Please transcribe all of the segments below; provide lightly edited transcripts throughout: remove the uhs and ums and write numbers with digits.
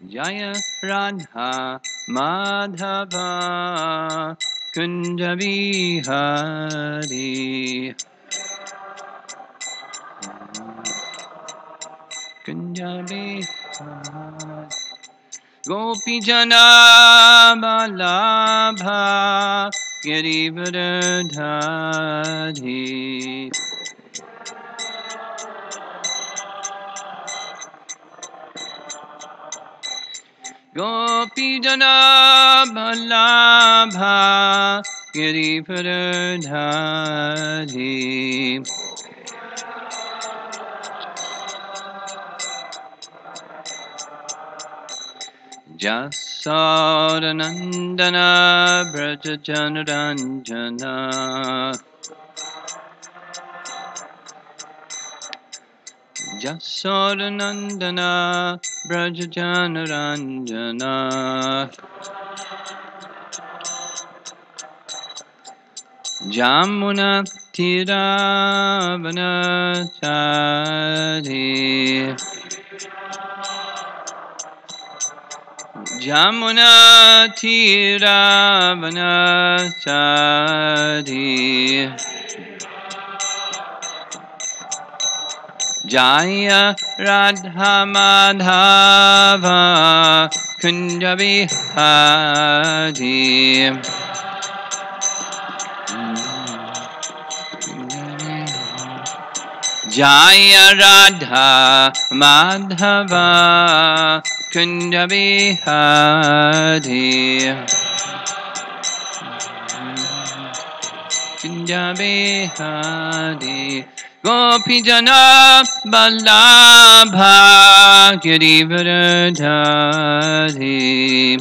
Jaya Radha Madhava Kunja Bihari Kunja Bihari Gopi Jana Balabha Girivardhari Gopi Jana Balabha Girivardhari Jasodanandana Brajajanaranjana Jasodanandana Brajajanaranjana Jamuna Tiravanachari Jamuna Tiravanachari Jaya Radha Madhava Kunja Bihari Jaya Radha Madhava Kunja Bihari Kunja Bihari Gopi Jana Vallabha Girivardhari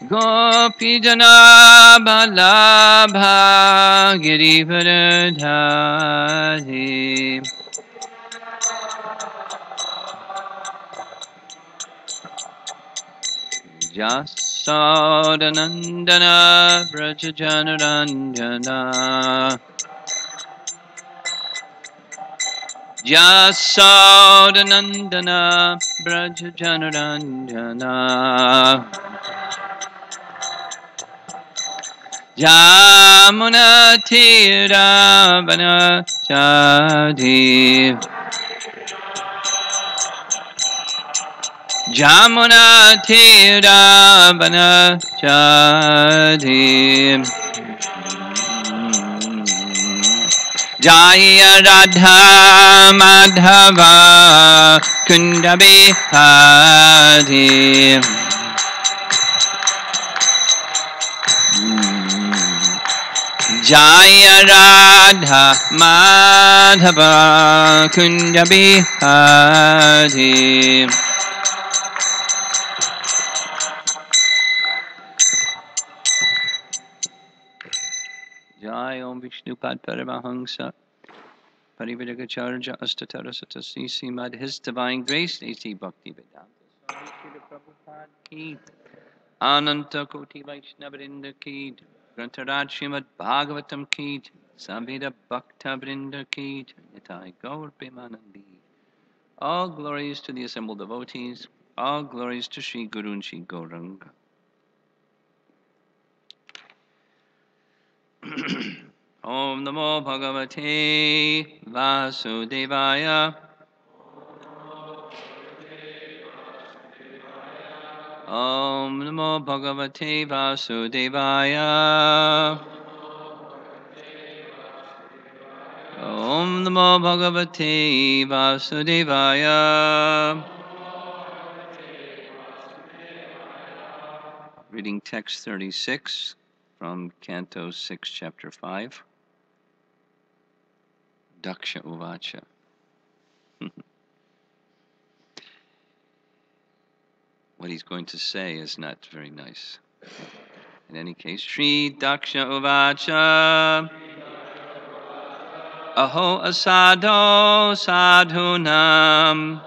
Gopi Jana Vallabha Girivardhari Jasodanandana Brajajanaranjana Jasodanandana Brajajanaranjana Jamuna Tiravanachari Jamuna Tiravanachari Jaya Radha Madhava Kunda Bihari Jaya Radha Madhava Kunda Bihari Jai Om Vishnupad Paramahamsa Parivragacharya Astatarasatasi Srimad His Divine Grace A.C. Bhakti Vedanta Swami Srila Prabhupada Ki Ananta Koti Vaishnavrinda Ki Grantaraj Srimad Bhagavatam Ki Samveda Bhakta Vrinda Ki Nitai Gaur Premanandi. All glories to the assembled devotees, all glories to Sri Guru and Sri Gauranga. Om Namo Bhagavate Vasudevaya Om Namo Bhagavate Vasudevaya Om Namo Bhagavate Vasudevaya. Reading text 36 from Canto 6, Chapter 5. Daksha Uvacha. What he's going to say is not very nice. In any case, Shri Daksha Uvacha. Aho asado sadhunam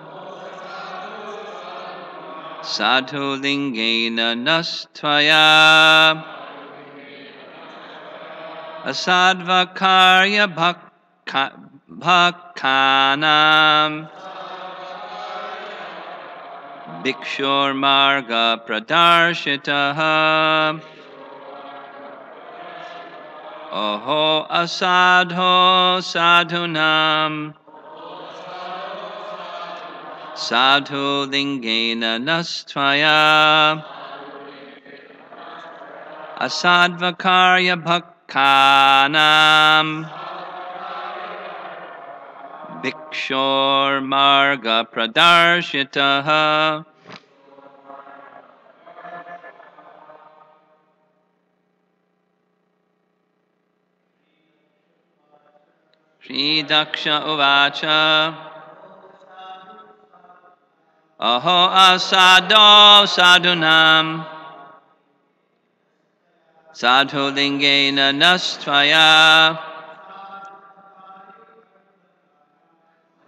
sadhu lingena nastvaya asadva karya bhakkanam bhikshur marga pradarshitaha oho asadho sadhunam sadhu lingena nastvaya asadvakarya bhakkanam bhikshur marga pradarshitaha. Shri Daksha Uvacha Aho asado sadhunam sadhu lingena nastvaya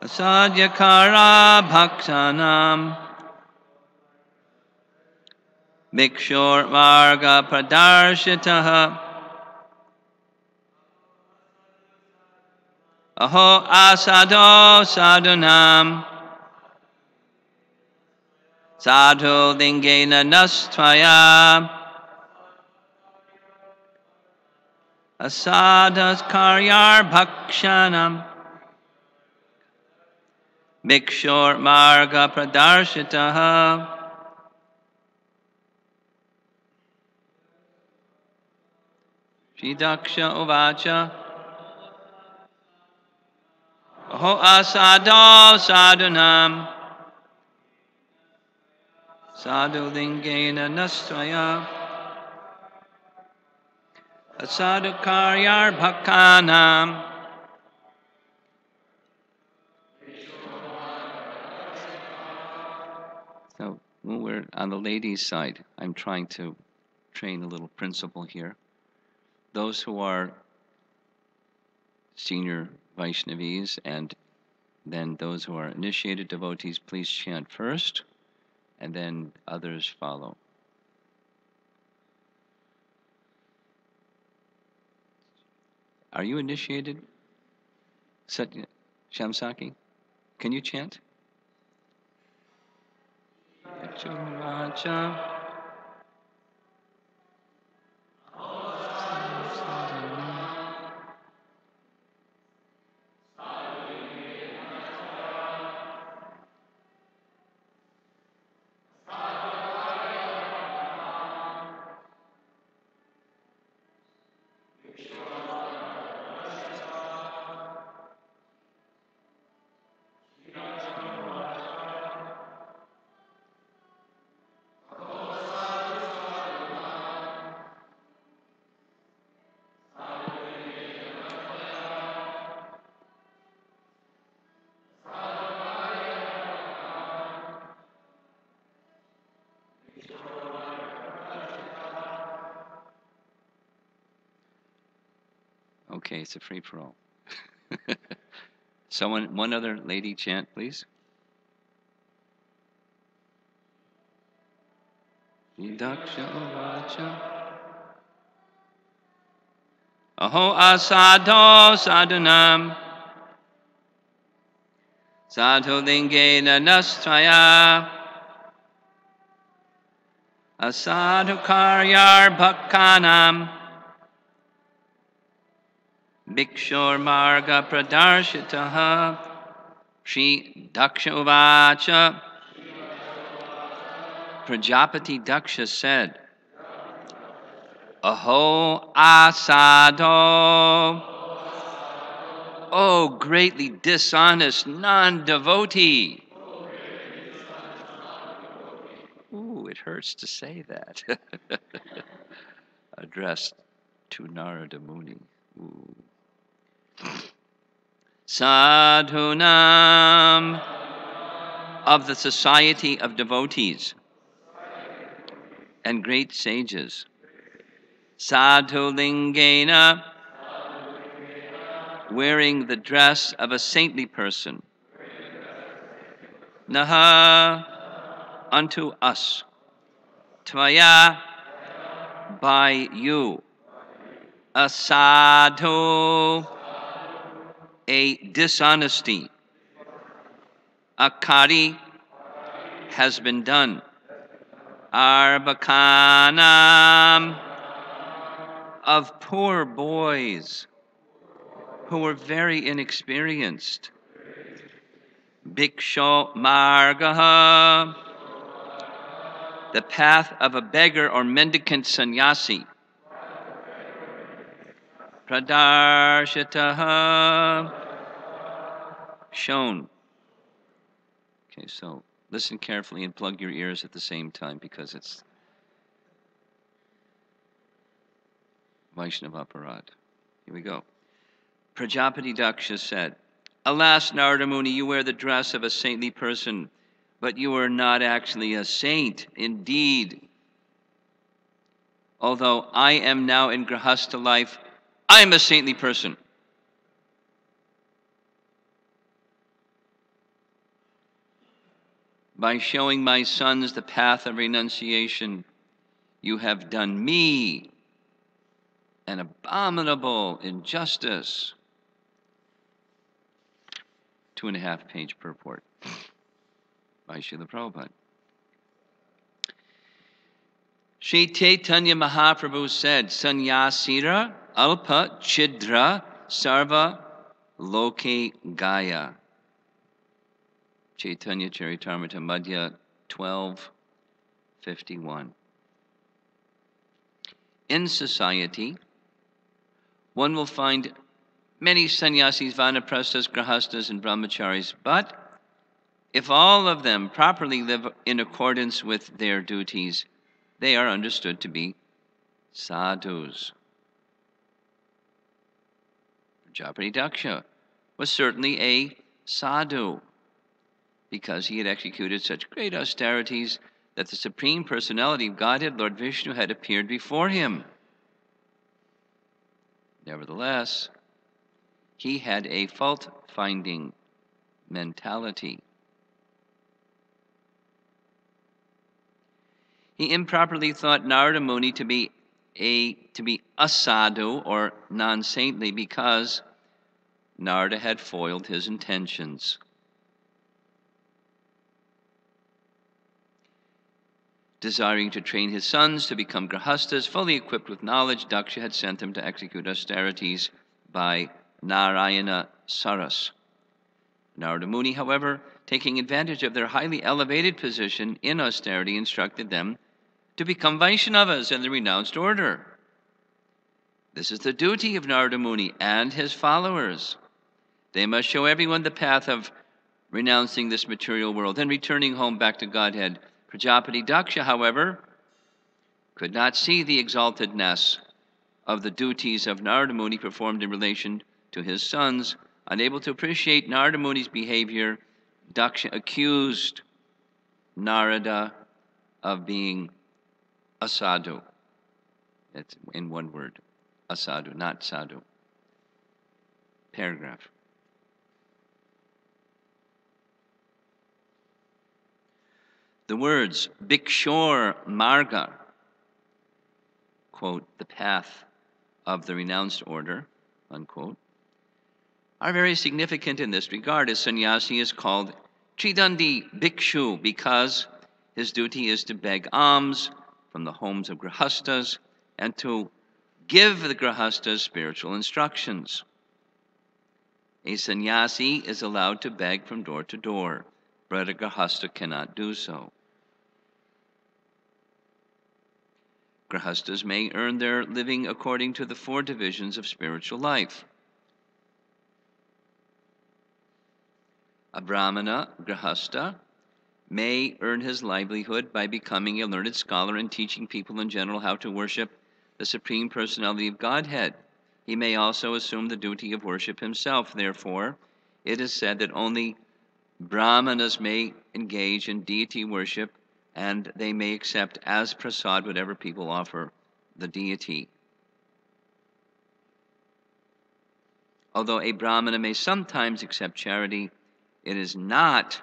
asadyakara bhaktanam bhikshur marga pradarshitaha aho asado sadhunam sadhu lingena nastvaya asadas karyar bhakshanam bhikshur marga pradarshitaha. Shri Daksha Uvacha Aho asado sadhunam sadhu lingena nastvaya asadu karyar bhakkanam. So when we're on the ladies' side, I'm trying to train a little principle here. Those who are senior Vaishnavis and then those who are initiated devotees, please chant first, and then others follow. Are you initiated, Satya Shamsaki? Can you chant? Okay, it's a free for all. Someone, one other lady chant, please. Daksha Uvacha Aho asado sadhunam sadhu lingena nastvaya asadhu karyar bhakkanam bhikshur marga pradarshitaha. Shri Daksha Uvacha Prajapati Daksha said, Aho asado, oh greatly dishonest non-devotee. Ooh, it hurts to say that. Addressed to Narada Muni. Ooh. Sadhunam, of the society of devotees and great sages. Sadhu lingena, wearing the dress of a saintly person. Naha, unto us. Tvaya, by you. A sadhu, a dishonesty. A kari has been done. Arbakanam, of poor boys who were very inexperienced. Bhiksho margaha, the path of a beggar or mendicant sannyasi. Pradarshitaha, shown. Okay, so listen carefully and plug your ears at the same time because it's Vaishnava Aparad. Here we go. Prajapati Daksha said, Alas, Narada Muni, you wear the dress of a saintly person, but you are not actually a saint. Indeed, although I am now in Grahastha life, I am a saintly person. By showing my sons the path of renunciation, you have done me an abominable injustice. 2.5-page purport by Srila Prabhupada. Sri Chaitanya Mahaprabhu said, Sannyasira alpa chidra sarva loke gaya. Chaitanya Charitamrita Madhya 12:51. In society, one will find many sannyasis, vanaprasthas, grahastas, and brahmacharis, but if all of them properly live in accordance with their duties, they are understood to be sadhus. Prajapati Daksha was certainly a sadhu because he had executed such great austerities that the Supreme Personality of Godhead, Lord Vishnu, had appeared before him. Nevertheless, he had a fault-finding mentality. He improperly thought Narada Muni to be asadhu or non-saintly because Narada had foiled his intentions. Desiring to train his sons to become grahastas, fully equipped with knowledge, Daksha had sent them to execute austerities by Narayana Saras. Narada Muni, however, taking advantage of their highly elevated position in austerity, instructed them to become Vaishnavas in the renounced order. This is the duty of Narada Muni and his followers. They must show everyone the path of renouncing this material world and returning home back to Godhead. Prajapati Daksha, however, could not see the exaltedness of the duties of Narada Muni performed in relation to his sons. Unable to appreciate Narada Muni's behavior, Daksha accused Narada of being a sadhu. That's in one word, a sadhu, not sadhu. Paragraph. The words Bhikshor Marga, quote, the path of the renounced order, unquote, are very significant in this regard, as sannyasi is called Tridandi Bhikshu because his duty is to beg alms from the homes of grahastas and to give the grahastas spiritual instructions. A sannyasi is allowed to beg from door to door, but a grahasta cannot do so. Grahastas may earn their living according to the 4 divisions of spiritual life. A Brahmana, Grahasta, may earn his livelihood by becoming a learned scholar and teaching people in general how to worship the Supreme Personality of Godhead. He may also assume the duty of worship himself. Therefore, it is said that only Brahmanas may engage in deity worship, and they may accept as prasad whatever people offer the deity. Although a Brahmana may sometimes accept charity, it is not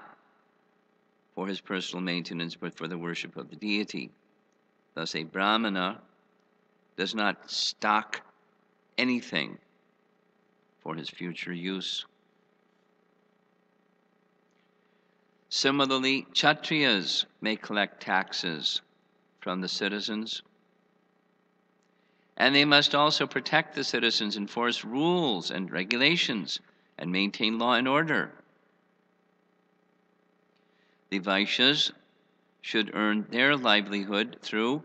for his personal maintenance, but for the worship of the deity. Thus, a Brahmana does not stock anything for his future use Similarly, Kshatriyas may collect taxes from the citizens, and they must also protect the citizens, enforce rules and regulations, and maintain law and order. The Vaishyas should earn their livelihood through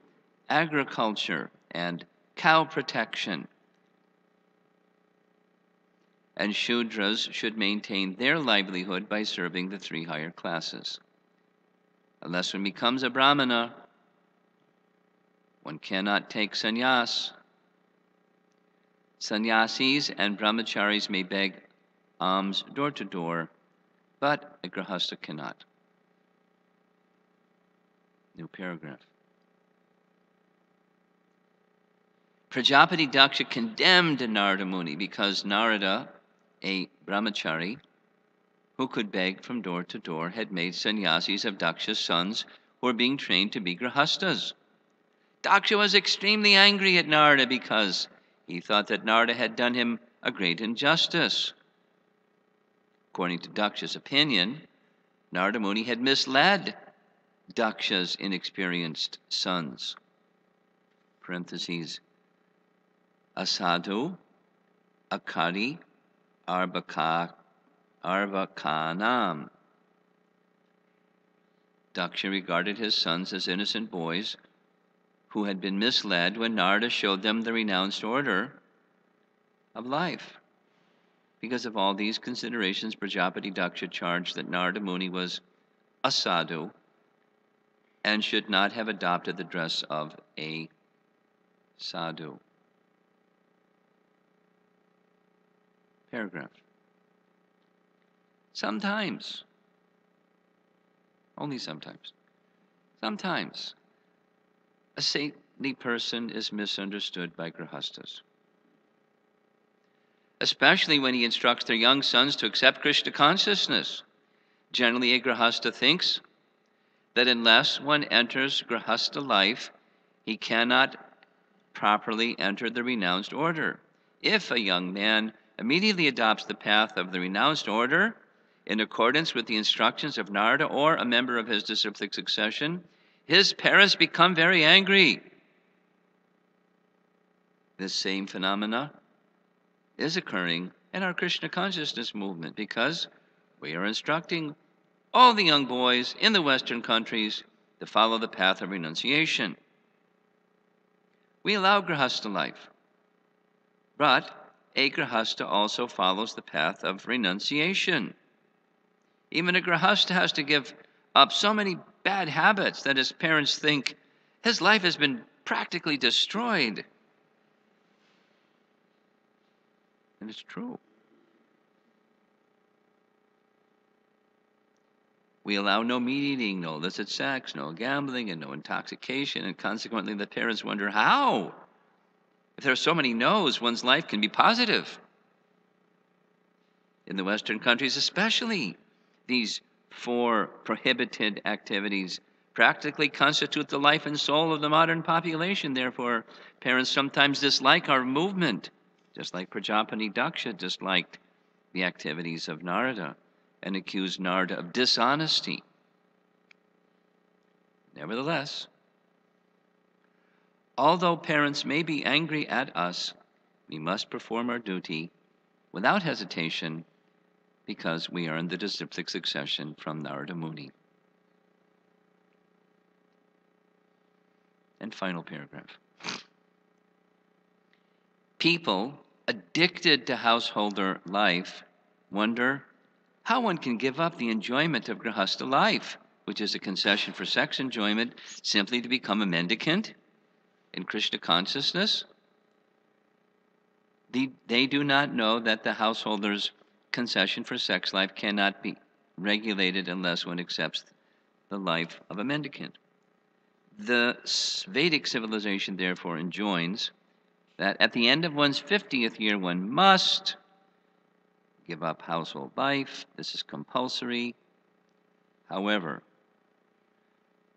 agriculture and cow protection, and Shudras should maintain their livelihood by serving the three higher classes. Unless one becomes a Brahmana, one cannot take sannyas. Sannyasis and brahmacharis may beg alms door to door, but a grihastha cannot. New paragraph. Prajapati Daksha condemned Narada Muni because Narada, a brahmachari who could beg from door to door, had made sannyasis of Daksha's sons who were being trained to be grihasthas. Daksha was extremely angry at Narada because he thought that Narada had done him a great injustice. According to Daksha's opinion, Narada Muni had misled Daksha's inexperienced sons. Parentheses. Asadu, Akari, Arvakanam. Daksha regarded his sons as innocent boys who had been misled when Narada showed them the renounced order of life. Because of all these considerations, Prajapati Daksha charged that Narada Muni was a sadhu and should not have adopted the dress of a sadhu. Paragraph. Sometimes, only sometimes, a saintly person is misunderstood by grihasthas, especially when he instructs their young sons to accept Krishna consciousness. Generally, a grihastha thinks that unless one enters grihastha life, he cannot properly enter the renounced order. If a young man immediately adopts the path of the renounced order, in accordance with the instructions of Narada or a member of his disciplic succession, his parents become very angry. This same phenomena is occurring in our Krishna consciousness movement because we are instructing all the young boys in the Western countries to follow the path of renunciation. We allow grihastha life, but a grihastha also follows the path of renunciation. Even a grihastha has to give up so many bad habits that his parents think his life has been practically destroyed. And it's true. We allow no meat eating, no illicit sex, no gambling, and no intoxication, and consequently the parents wonder how? If there are so many no's, one's life can be positive. In the Western countries especially, these four prohibited activities practically constitute the life and soul of the modern population. Therefore, parents sometimes dislike our movement, just like Prajapati Daksha disliked the activities of Narada and accused Narada of dishonesty. Nevertheless, although parents may be angry at us, we must perform our duty without hesitation because we are in the disciplic succession from Narada Muni. And final paragraph. People addicted to householder life wonder how one can give up the enjoyment of grihastha life, which is a concession for sex enjoyment, simply to become a mendicant in Krishna consciousness. They do not know that the householder's concession for sex life cannot be regulated unless one accepts the life of a mendicant. The Vedic civilization therefore enjoins that at the end of one's 50th year one must give up household life. This is compulsory. However,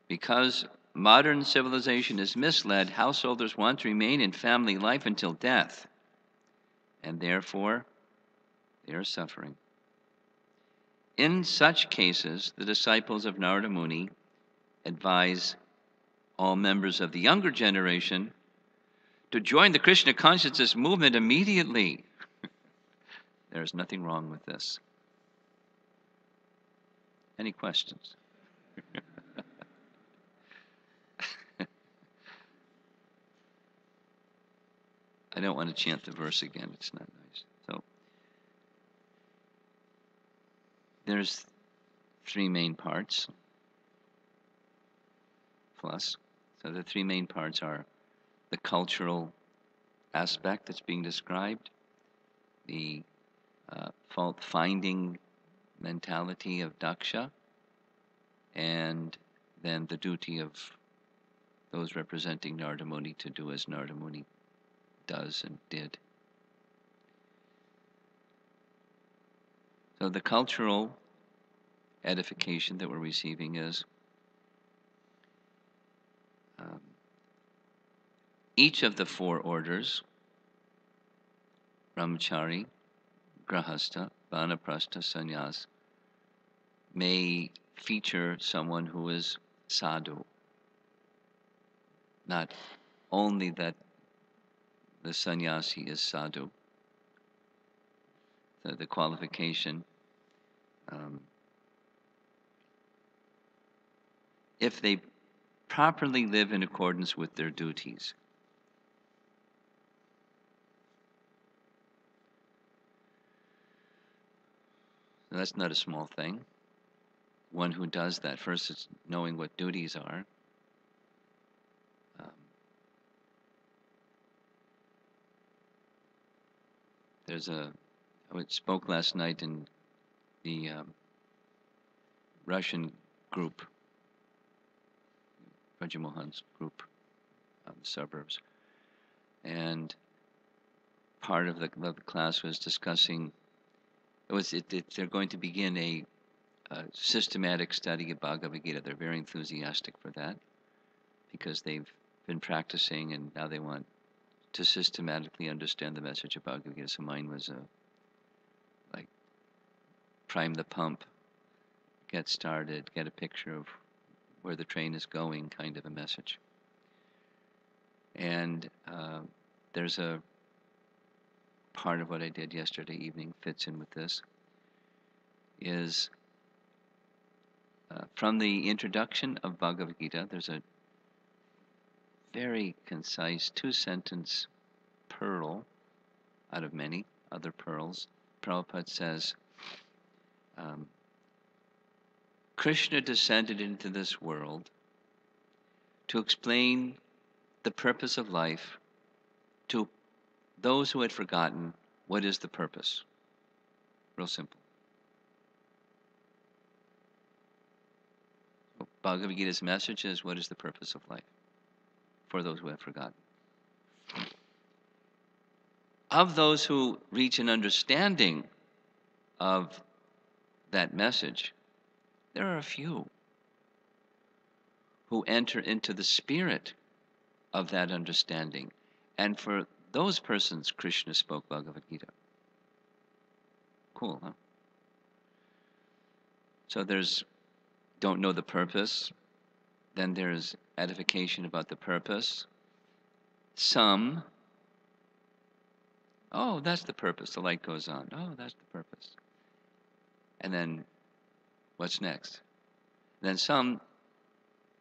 because modern civilization is misled, householders want to remain in family life until death, and therefore they are suffering. In such cases, the disciples of Narada Muni advise all members of the younger generation to join the Krishna consciousness movement immediately. There is nothing wrong with this. Any questions? I don't want to chant the verse again. It's not nice. So there's three main parts plus. So the three main parts are the cultural aspect that's being described, the fault-finding mentality of Daksha, and then the duty of those representing Narada Muni to do as Narada Muni does and did. So the cultural edification that we're receiving is each of the four orders, Brahmachari, Grahastha, Vanaprastha, Sannyas, may feature someone who is sadhu. Not only that the sannyasi is sadhu, the qualification, if they properly live in accordance with their duties. So that's not a small thing. One who does that, first it's knowing what duties are. I spoke last night in the Russian group, Rajamohan's group, the suburbs, and part of the class was discussing. They're going to begin a systematic study of Bhagavad Gita. They're very enthusiastic for that because they've been practicing and now they want to systematically understand the message of Bhagavad Gita. So mine was like prime the pump, get started, get a picture of where the train is going kind of a message. And there's a part of what I did yesterday evening fits in with this, is from the introduction of Bhagavad Gita, there's a very concise two-sentence pearl out of many other pearls. Prabhupada says, Krishna descended into this world to explain the purpose of life to those who had forgotten what is the purpose. Real simple. Bhagavad Gita's message is, what is the purpose of life? For those who have forgotten. Of those who reach an understanding of that message, there are a few who enter into the spirit of that understanding. And for those persons, Krishna spoke Bhagavad Gita. Cool, huh? So there's don't know the purpose, then there's edification about the purpose. Some, oh, that's the purpose, the light goes on. Oh, that's the purpose. And then, what's next? Then some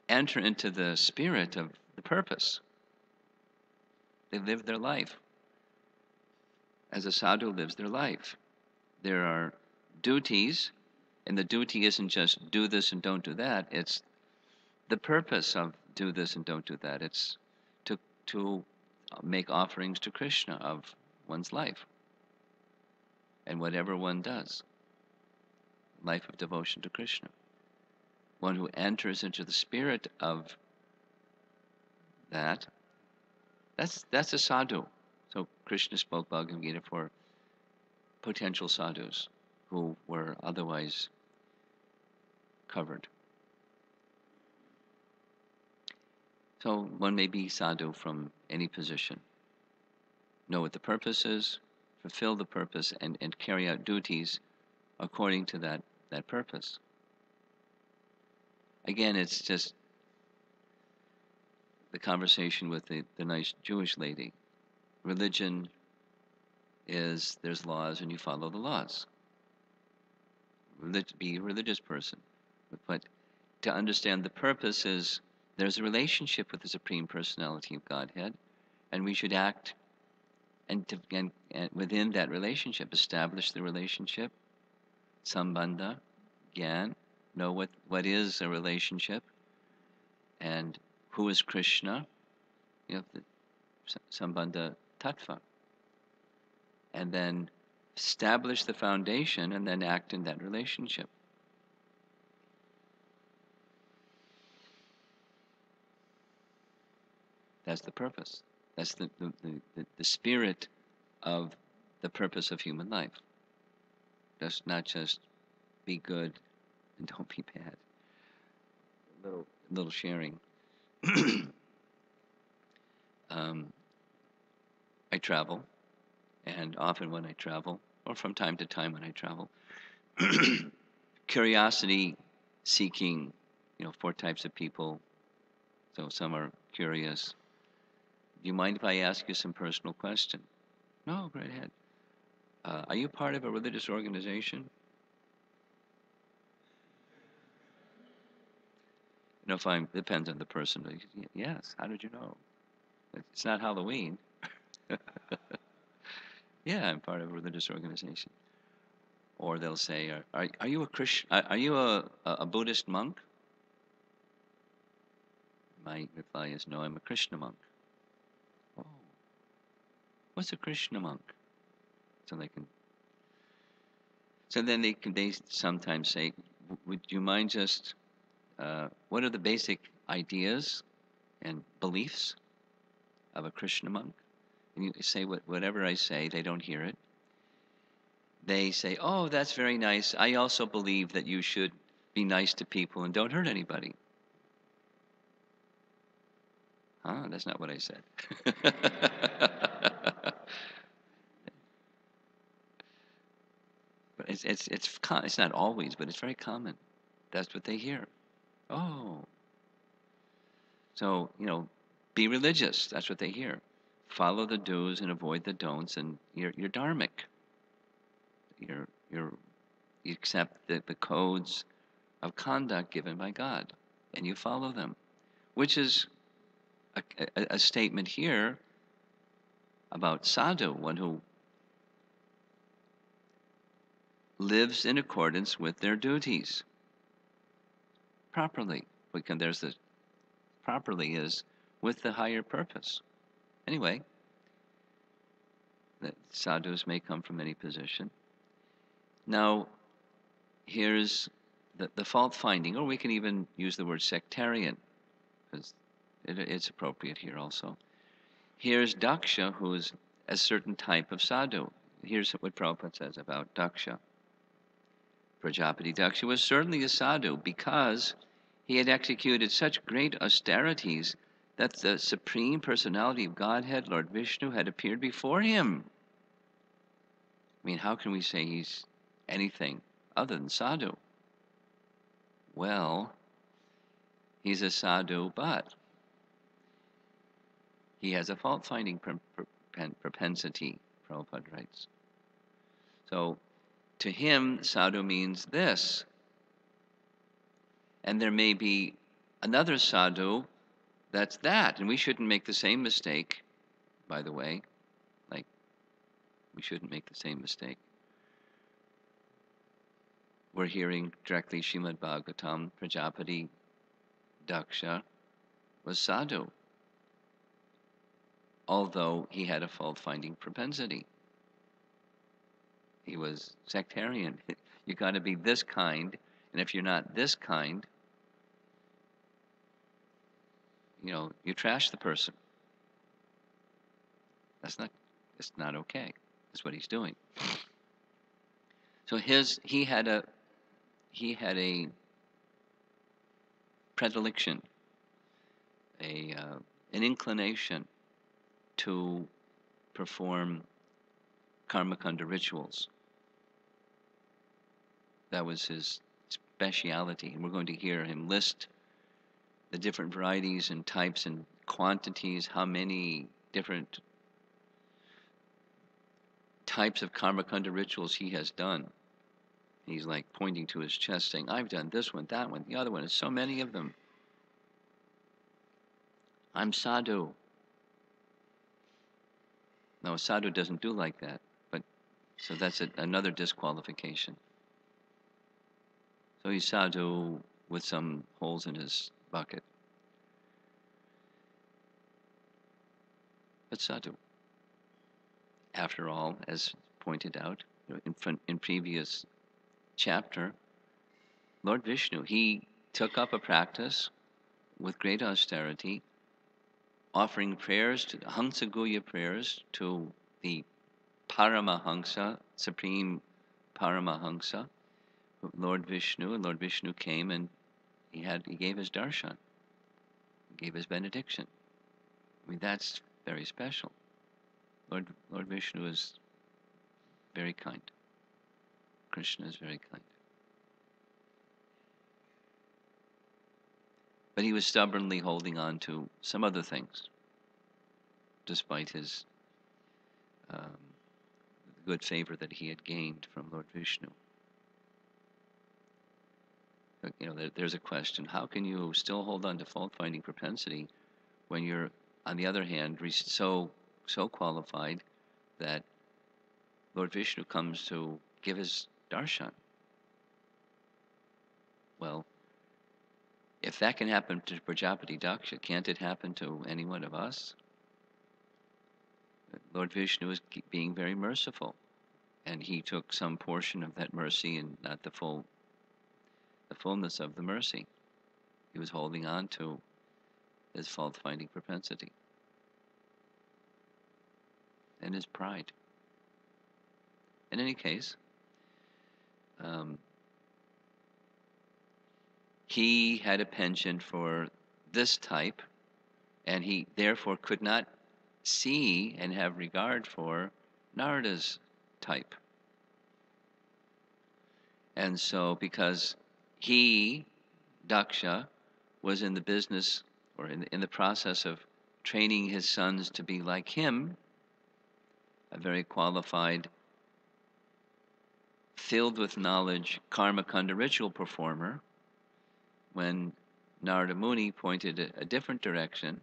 enter into the spirit of the purpose. They live their life as a sadhu lives their life. There are duties, and the duty isn't just do this and don't do that. It's the purpose of do this and don't do that. It's to make offerings to Krishna of one's life and whatever one does. Life of devotion to Krishna. One who enters into the spirit of that's a sadhu. So Krishna spoke Bhagavad Gita for potential sadhus who were otherwise covered. So one may be sadhu from any position. Know what the purpose is, fulfill the purpose, and carry out duties according to that that purpose. Again, it's just the conversation with the nice Jewish lady. Religion is there's laws and you follow the laws. Be a religious person. But to understand the purpose is there's a relationship with the Supreme Personality of Godhead, and we should act and within that relationship, establish the relationship, sambandha, gyan, know what is a relationship, and who is Krishna, the sambandha tattva, and then establish the foundation and then act in that relationship. That's the purpose. That's the spirit of the purpose of human life. Just not just be good and don't be bad. Little sharing. I travel, and often when I travel, or from time to time when I travel, curiosity seeking, 4 types of people. So some are curious. Do you mind if I ask you some personal question? No, go right ahead. Are you part of a religious organization? Depends on the person. Yes, how did you know? It's not Halloween. Yeah, I'm part of a religious organization. Or they'll say, are you a Christian? Are you a Buddhist monk? My reply is, no, I'm a Krishna monk. Oh, what's a Krishna monk? So then they sometimes say, would you mind just, what are the basic ideas and beliefs of a Krishna monk? And you say whatever I say, they don't hear it. They say, oh, that's very nice. I also believe that you should be nice to people and don't hurt anybody. Huh? That's not what I said. But it's not always, but it's very common. That's what they hear. Oh. So, be religious. That's what they hear. Follow the do's and avoid the don'ts, and you're dharmic. You accept the codes of conduct given by God, and you follow them, which is a statement here about sadhu, one who lives in accordance with their duties properly. Because there's the properly is with the higher purpose. Anyway, the sadhus may come from any position. Now, here's the fault finding, or we can even use the word sectarian, because it's appropriate here also. Here's Daksha, who's a certain type of sadhu. Here's what Prabhupada says about Daksha. Prajapati Daksha was certainly a sadhu because he had executed such great austerities that the Supreme Personality of Godhead, Lord Vishnu, had appeared before him. I mean, how can we say he's anything other than sadhu? Well, he's a sadhu, but he has a fault-finding propensity, Prabhupada writes. So, to him, sadhu means this. And there may be another sadhu that's that. And we shouldn't make the same mistake, by the way. We shouldn't make the same mistake. We're hearing directly Srimad Bhagvatam, Prajapati Daksha was sadhu, although he had a fault-finding propensity. He was sectarian. You got to be this kind, and if you're not this kind, you trash the person. It's not okay. That's what he's doing. So he had a predilection, an inclination to perform karmakanda rituals. That was his speciality. And we're going to hear him list the different varieties and types and quantities, how many different types of Karmakanda rituals he has done. He's like pointing to his chest saying, I've done this one, that one, the other one. There's so many of them. I'm sadhu. No, sadhu doesn't do like that. But so that's another disqualification. So he's sadhu with some holes in his bucket. But sadhu, after all, as pointed out in previous chapter, Lord Vishnu, he took up a practice with great austerity, offering prayers, to Hamsa Guhya prayers to the Paramahamsa, Supreme Paramahamsa, Lord Vishnu, and Lord Vishnu came and he gave his darshan, he gave his benediction. I mean, that's very special. Lord Vishnu is very kind. Krishna is very kind. But he was stubbornly holding on to some other things, despite his good favor that he had gained from Lord Vishnu. There's a question: how can you still hold on to fault-finding propensity when you're, on the other hand, so qualified that Lord Vishnu comes to give his darshan? Well, if that can happen to Prajapati Daksha, can't it happen to any one of us? Lord Vishnu is being very merciful, and he took some portion of that mercy and not the fullness of the mercy. He was holding on to his fault-finding propensity and his pride. In any case, he had a penchant for this type, and he therefore could not see and have regard for Narada's type. And so, because he, Daksha, was in the business or in the process of training his sons to be like him, a very qualified, filled with knowledge, Karmakanda ritual performer, when Narada Muni pointed a different direction,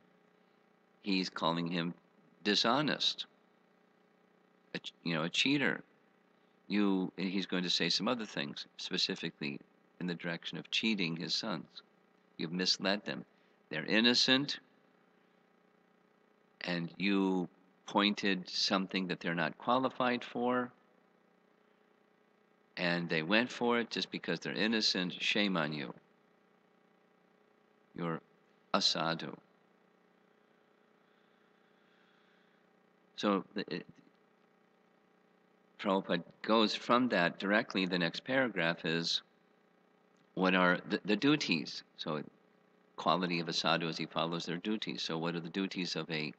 he's calling him dishonest, a cheater. He's going to say some other things, specifically in the direction of cheating his sons. You've misled them. They're innocent, and you pointed something that they're not qualified for, and they went for it just because they're innocent. Shame on you. You're a sadhu. So Prabhupada goes from that directly. The next paragraph is, what are the duties? So quality of a sadhu as he follows their duties. So what are the duties of a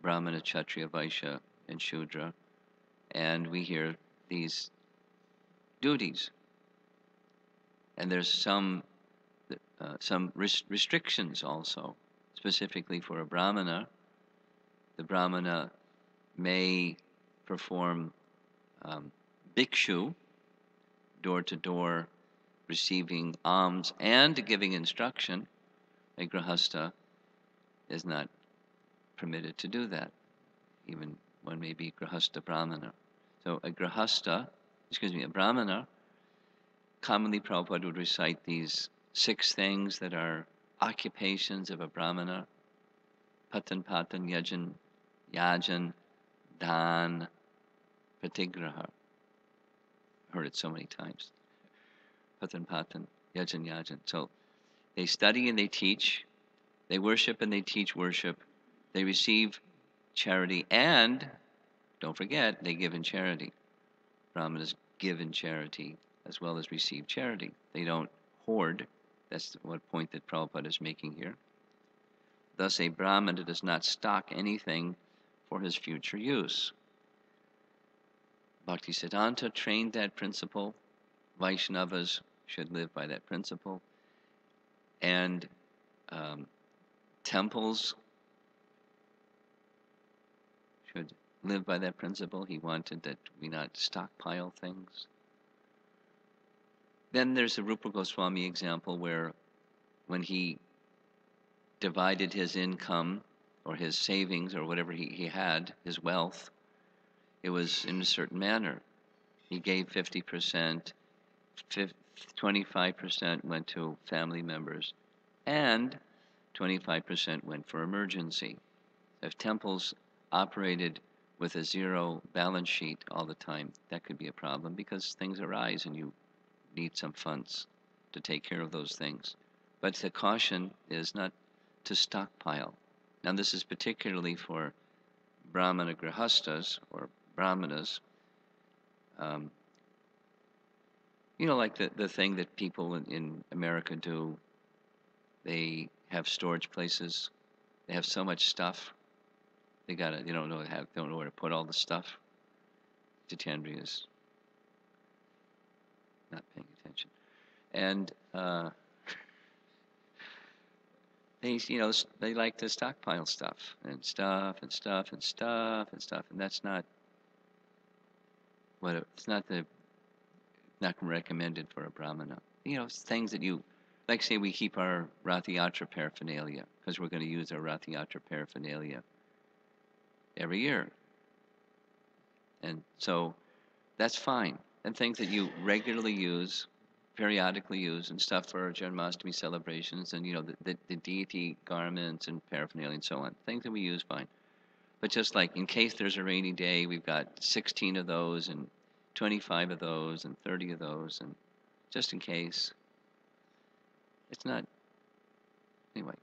Brahmana, Kshatriya, Vaishya, and Shudra? And we hear these duties. And there's some restrictions also, specifically for a Brahmana. The Brahmana may perform bhikshu, door-to-door, receiving alms and giving instruction. A grahastha is not permitted to do that. Even one may be grahastha brahmana. So a brahmana, commonly Prabhupada would recite these 6 things that are occupations of a brahmana: patan, yajan, dan, pratigraha. Heard it so many times. Patan, yajan. So they study and they teach, they worship and they teach worship, they receive charity, and don't forget, they give in charity. Brahmanas give in charity as well as receive charity. They don't hoard. That's what point that Prabhupada is making here. Thus, a Brahmana does not stock anything for his future use. Bhaktisiddhanta trained that principle. Vaishnavas should live by that principle, and um, temples should live by that principle. He wanted that we not stockpile things. Then there's the Rupa Goswami example where when he divided his income or his savings or whatever he had, his wealth, it was in a certain manner. He gave 50%, 25% went to family members, and 25% went for emergency. If temples operated with a zero balance sheet all the time, that could be a problem because things arise and you need some funds to take care of those things. But the caution is not to stockpile. Now, this is particularly for Brahmana Grihastas or Brahmanas. Um, like the thing that people in America do, they have storage places. They have so much stuff. They don't know where to put all the stuff. Jitendra is not paying attention. And they like to stockpile stuff and stuff and stuff and stuff and stuff, and that's not it's not recommended for a brahmana. Things that like say we keep our Rath Yatra paraphernalia because we're going to use our Rath Yatra paraphernalia every year, and so that's fine. And things that you regularly use, periodically use, and stuff for our Janmashtami celebrations, and the deity garments and paraphernalia and so on, things that we use, fine. But just like in case there's a rainy day, we've got 16 of those and 25 of those and 30 of those, and just in case. It's not, anyway.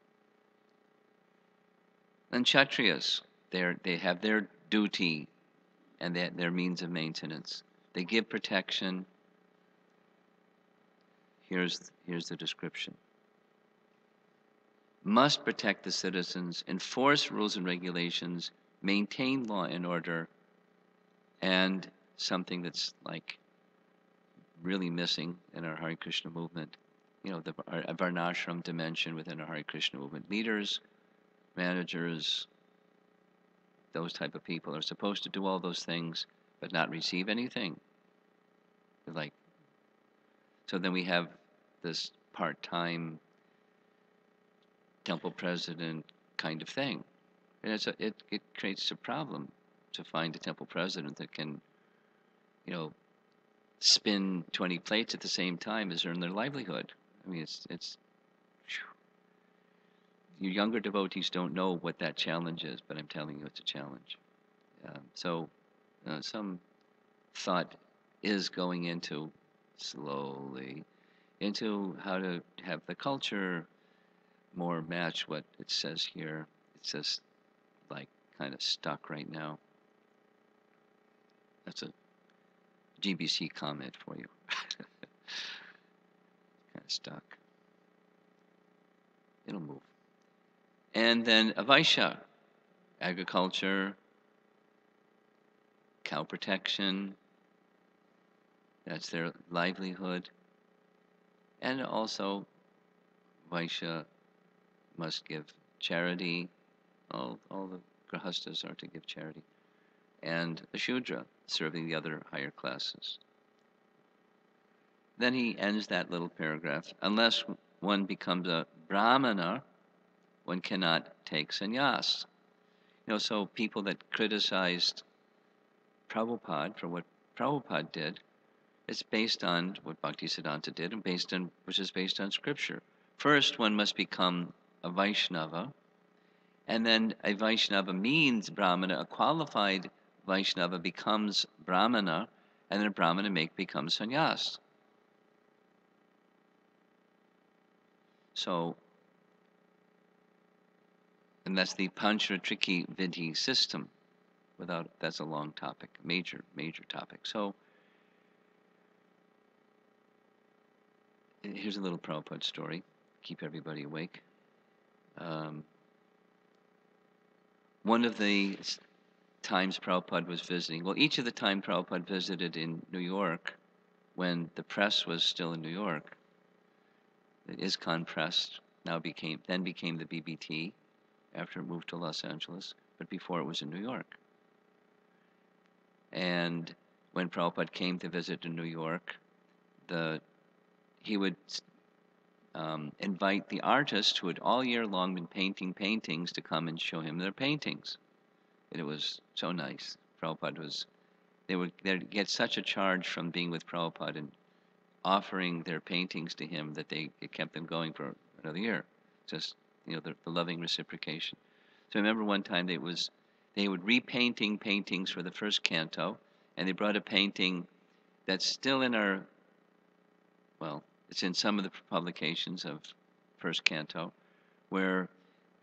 And Kshatriyas, they have their duty and their means of maintenance. They give protection. Here's the description. Must protect the citizens, enforce rules and regulations, maintain law and order, and something that's like really missing in our Hare Krishna movement, the Varnashram dimension within our Hare Krishna movement. Leaders, managers, those type of people are supposed to do all those things but not receive anything. So then we have this part-time temple president kind of thing. And it creates a problem to find a temple president that can, spin 20 plates at the same time as earn their livelihood. I mean, it's your younger devotees don't know what that challenge is, but I'm telling you, it's a challenge. So some thought is going into slowly into how to have the culture more match what it says here. It's just like kind of stuck right now. That's a GBC comment for you. Kind of stuck. It'll move. And then Avaisha, agriculture, cow protection, that's their livelihood. And also, Vaishya must give charity. All the grihastas are to give charity. And the Shudra, serving the other higher classes. Then he ends that little paragraph. Unless one becomes a brahmana, one cannot take sannyas. So people that criticized Prabhupada for what Prabhupada did, it's based on what Bhaktisiddhanta did and which is based on scripture. First, one must become a Vaishnava, and then a Vaishnava means Brahmana. A qualified Vaishnava becomes Brahmana, and then a Brahmana becomes sannyas. So, and that's the Pancharatriki Vidhi system. That's a long topic, major topic. So, here's a little Prabhupada story. Keep everybody awake. One of the times Prabhupada was visiting, each of the time Prabhupada visited in New York when the press was still in New York, the ISKCON press then became the BBT after it moved to Los Angeles, but before it was in New York. And when Prabhupada came to visit in New York, he would invite the artists who had all year long been painting paintings to come and show him their paintings. And it was so nice. They'd get such a charge from being with Prabhupada and offering their paintings to him that it kept them going for another year. Just, the loving reciprocation. So I remember one time they would repainting paintings for the first canto, and they brought a painting that's still it's in some of the publications of first canto, where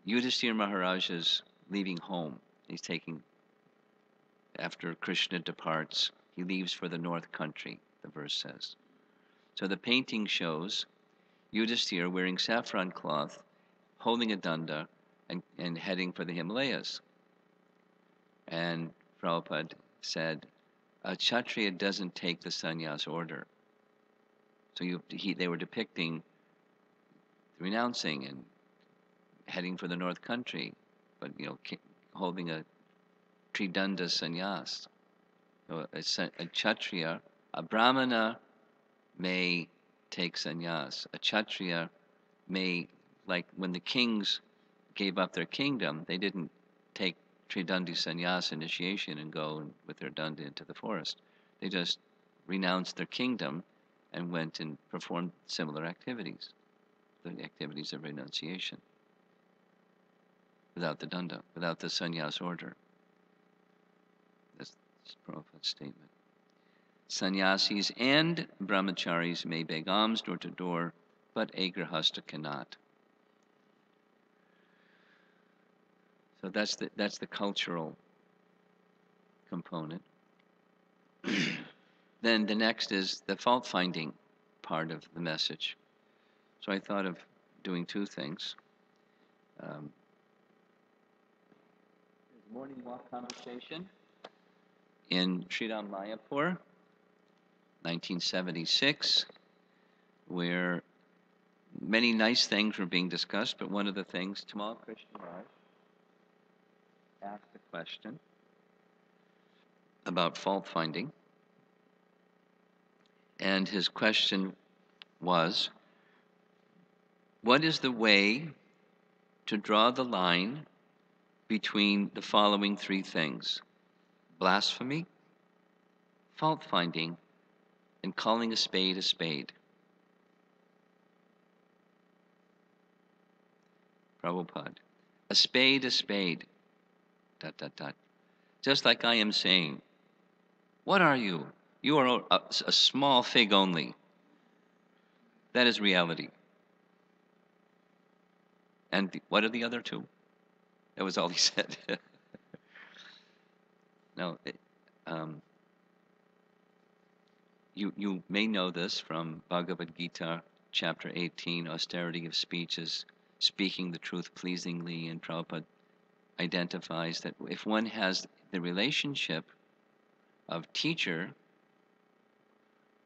Yudhisthira Maharaj is leaving home. He's after Krishna departs, he leaves for the north country, the verse says. So the painting shows Yudhisthira wearing saffron cloth, holding a danda, and heading for the Himalayas. And Prabhupada said, a Kshatriya doesn't take the sannyas order. So they were depicting renouncing and heading for the north country, but holding a tridanda sannyas. So a Kshatriya, a Brahmana may take sannyas. A Kshatriya may, like when the kings gave up their kingdom, they didn't take Tridandi sannyas initiation and go with their danda into the forest. They just renounced their kingdom and went and performed similar activities, the activities of renunciation, without the danda, without the sannyas order. That's Prabhupada's statement. Sannyasis and brahmacharis may beg alms door to door, but a grihastha cannot. So that's the cultural component. Then the next is the fault-finding part of the message. So I thought of doing two things. Morning walk conversation in Sridham Mayapur, 1976, where many nice things were being discussed, but one of the things, Tamal Krishna Raj asked a question about fault-finding. And his question was, what is the way to draw the line between the following three things: blasphemy, fault-finding, and calling a spade a spade? Prabhupada, a spade, ... Just like I am saying, what are you? You are a small fig only. That is reality. And what are the other two? That was all he said. No, you may know this from Bhagavad Gita, chapter 18, austerity of speech is speaking the truth pleasingly, and Prabhupada identifies that if one has the relationship of teacher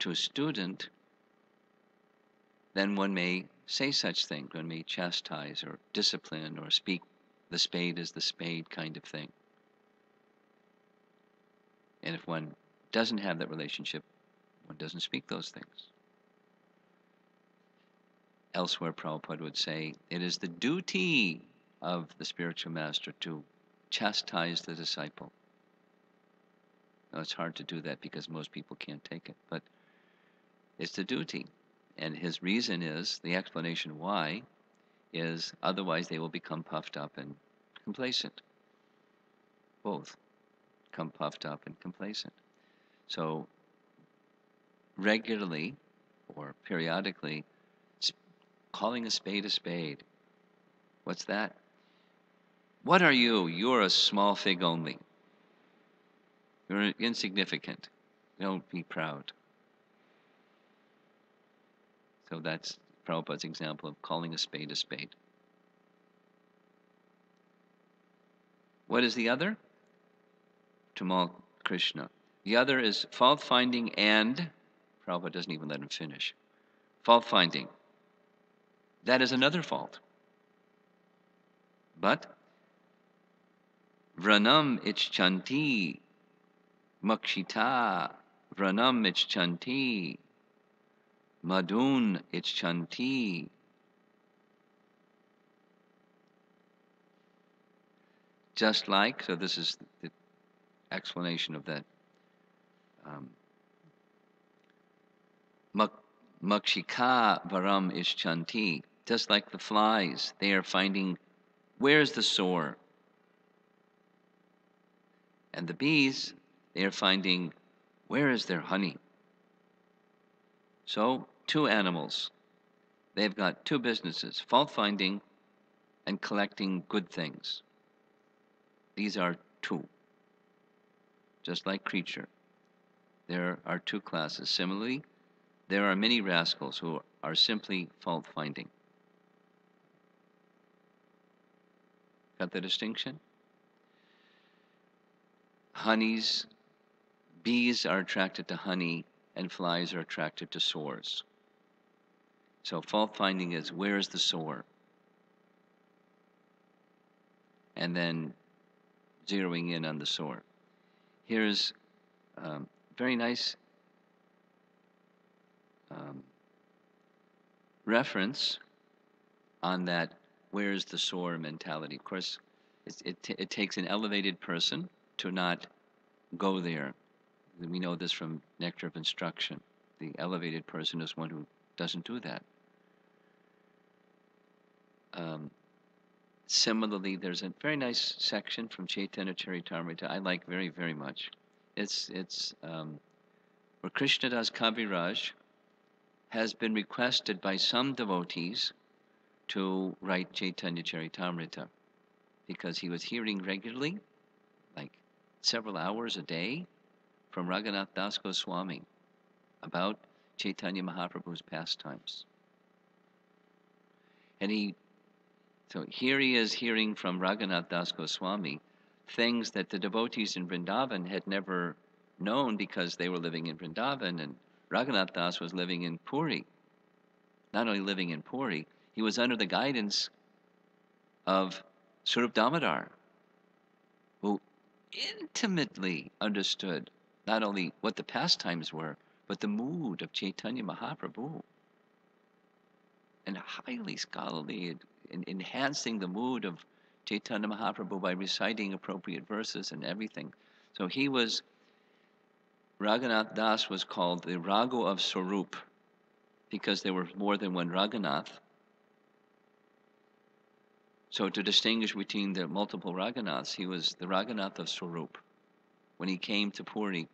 to a student, then one may say such things. One may chastise or discipline or speak the spade is the spade kind of thing. And if one doesn't have that relationship, one doesn't speak those things. Elsewhere, Prabhupada would say, it is the duty of the spiritual master to chastise the disciple. Now, it's hard to do that because most people can't take it, but it's the duty. And his reason is, the explanation why, is otherwise they will become puffed up and complacent. Both become puffed up and complacent. So regularly or periodically, calling a spade. What's that? What are you? You're a small fig only. You're insignificant. Don't be proud. So that's Prabhupada's example of calling a spade a spade. What is the other? Tamal Krishna. The other is fault-finding and Prabhupada doesn't even let him finish. Fault finding. That is another fault. But Vranam icchanti makshita Vranam icchanti madun icchanti. Just like, so this is the explanation of that. Makshika varam ischanti. Just like the flies, they are finding where's the sore. And the bees, they are finding where is their honey. So, two animals. They've got two businesses, fault finding and collecting good things. These are two. Just like creature. There are two classes. Similarly, there are many rascals who are simply fault finding. Got the distinction? Bees are attracted to honey, and flies are attracted to sores. So fault finding is where's the sore? And then zeroing in on the sore. Here's very nice reference on that where's the sore mentality. Of course, it takes an elevated person to not go there. We know this from Nectar of Instruction. The elevated person is one who doesn't do that. Similarly, there's a very nice section from Chaitanya Charitamrita I like very, very much. It's where Krishnadas Kaviraj has been requested by some devotees to write Chaitanya Charitamrita because he was hearing regularly, like several hours a day, from Raghunath Das Goswami about Chaitanya Mahaprabhu's pastimes. So here he is hearing from Raghunath Das Goswami things that the devotees in Vrindavan had never known because they were living in Vrindavan and Raghunath Das was living in Puri. Not only living in Puri, he was under the guidance of Swarup Damodar, who intimately understood not only what the pastimes were, but the mood of Chaitanya Mahaprabhu. And highly scholarly in enhancing the mood of Chaitanya Mahaprabhu by reciting appropriate verses and everything. So Raghunath Das was called the Raghu of Swarup because there were more than one Raghunath. So to distinguish between the multiple Raghunaths, he was the Raghunath of Swarup. When he came to Puri,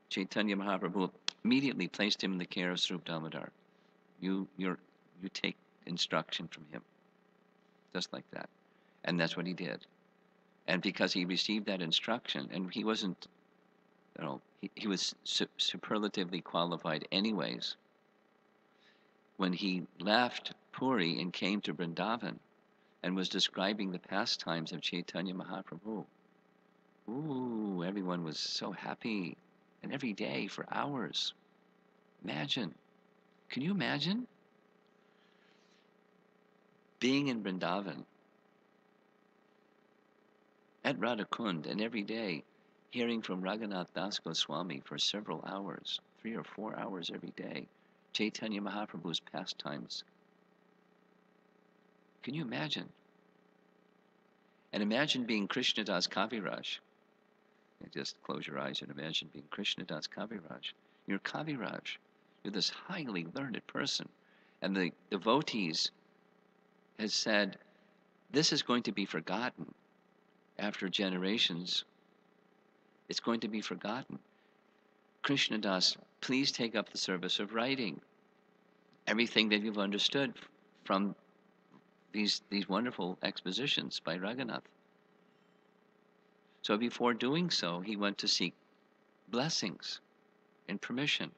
Chaitanya Mahaprabhu immediately placed him in the care of Swarup Damodar. You take instruction from him, just like that. And that's what he did. And because he received that instruction, and he wasn't, he was superlatively qualified anyways. When he left Puri and came to Vrindavan and was describing the pastimes of Chaitanya Mahaprabhu, everyone was so happy. And every day for hours. Imagine. Can you imagine? Being in Vrindavan at Radhakund and every day hearing from Raghunath Das Goswami for several hours, 3 or 4 hours every day, Chaitanya Mahaprabhu's pastimes. Can you imagine? And imagine being Krishnadas Kaviraj. Just close your eyes and imagine being Krishnadas Kaviraj. You're Kaviraj. You're this highly learned person. And the devotees has said, this is going to be forgotten after generations. It's going to be forgotten. Krishnadas, please take up the service of writing everything that you've understood from these wonderful expositions by Raghunath. So before doing so, he went to seek blessings and permission.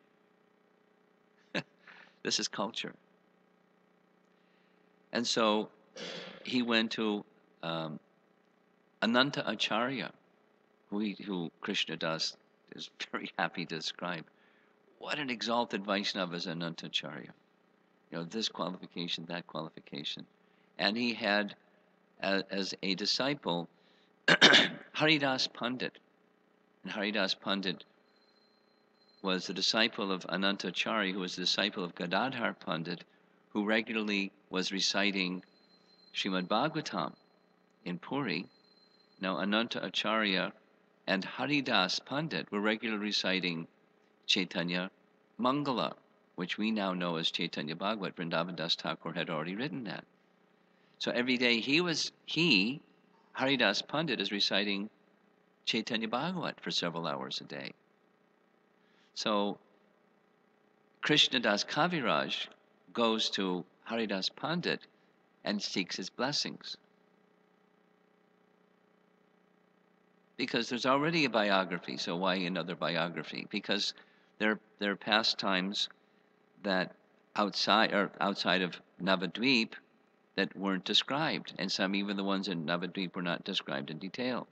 This is culture. And so he went to Ananta Acharya, who Krishnadas is very happy to describe. what an exalted Vaishnava is Anantacharya. This qualification, that qualification. And he had, as a disciple, Haridas Pandit. And Haridas Pandit was the disciple of Anantacharya, who was the disciple of Gadadhar Pandit, who regularly was reciting Srimad Bhagvatam in Puri. Now Ananta Acharya and Haridas Pandit were regularly reciting Chaitanya Mangala, which we now know as Chaitanya Bhagavat. Vrindavan Das Thakur had already written that. So every day Haridas Pandit is reciting Chaitanya Bhagavat for several hours a day. So Krishnadas Kaviraj goes to Haridas Pandit and seeks his blessings. Because there's already a biography, so why another biography? Because there are pastimes that outside of Navadvip that weren't described, and some even the ones in Navadvip were not described in detail.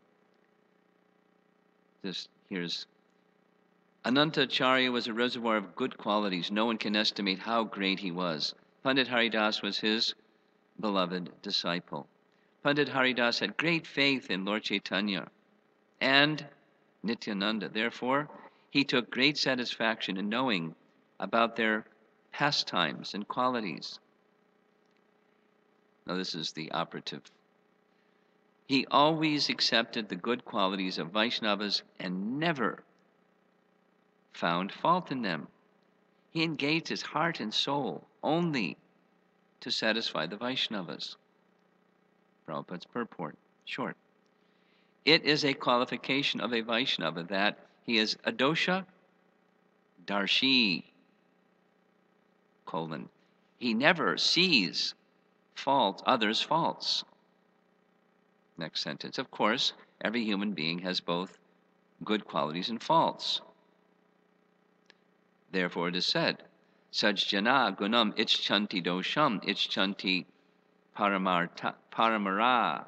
Here's Anantacharya was a reservoir of good qualities. No one can estimate how great he was. Pandit Haridas was his beloved disciple. Pandit Haridas had great faith in Lord Chaitanya and Nityananda. Therefore, he took great satisfaction in knowing about their pastimes and qualities. Now, this is the operative. He always accepted the good qualities of Vaishnavas and never found fault in them. He engaged his heart and soul only to satisfy the Vaishnavas. Prabhupada's purport, short. It is a qualification of a Vaishnava that he is adosha darshi, he never sees others' faults. Next sentence. Of course, every human being has both good qualities and faults. Therefore it is said, Sajjana gunam icchanti dosham icchanti paramara.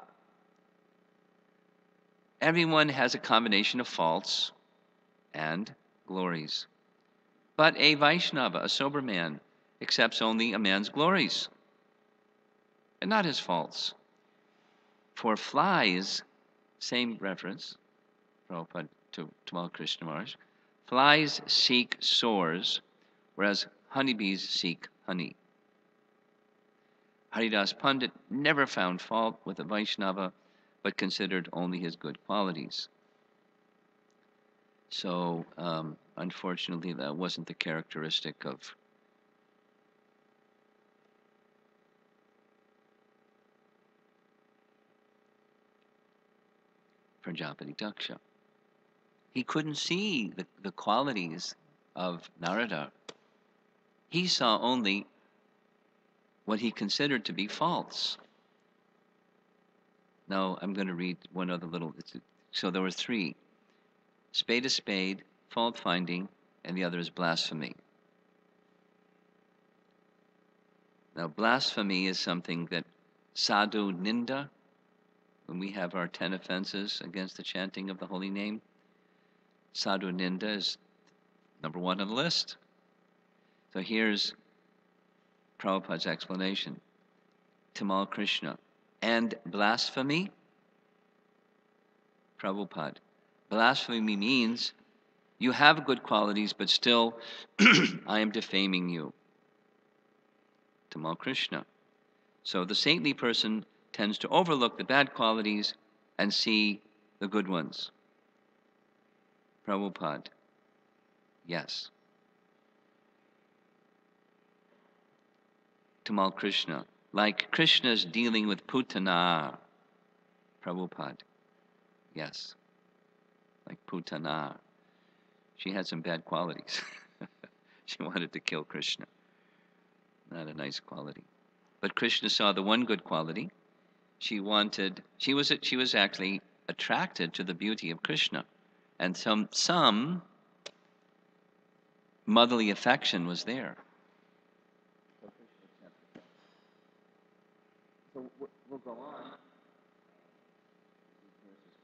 Everyone has a combination of faults and glories. But a Vaishnava, a sober man, accepts only a man's glories and not his faults. For flies, same reference, Prabhupada to Tamal Krishna Maharaj, flies seek sores, whereas honeybees seek honey. Haridas Pandit never found fault with a Vaishnava, but considered only his good qualities. So, unfortunately, that wasn't the characteristic of Prajapati Daksha. He couldn't see the qualities of Narada. He saw only what he considered to be faults. Now, I'm going to read one other little. So there were three. Spade is spade, fault finding, and the other is blasphemy. Now, blasphemy is something that sadhu ninda, when we have our 10 offenses against the chanting of the holy name, sadhu ninda is number one on the list. So here's Prabhupada's explanation. Tamal Krishna. And blasphemy? Prabhupada. Blasphemy means you have good qualities, but still I am defaming you. Tamal Krishna. So the saintly person tends to overlook the bad qualities and see the good ones. Prabhupada. Yes. Tamal Krishna. Like Krishna's dealing with Putana. Prabhupada. Yes. Like Putana. She had some bad qualities. She wanted to kill Krishna. Not a nice quality. But Krishna saw the one good quality. She was actually attracted to the beauty of Krishna. And some motherly affection was there. So we'll go on.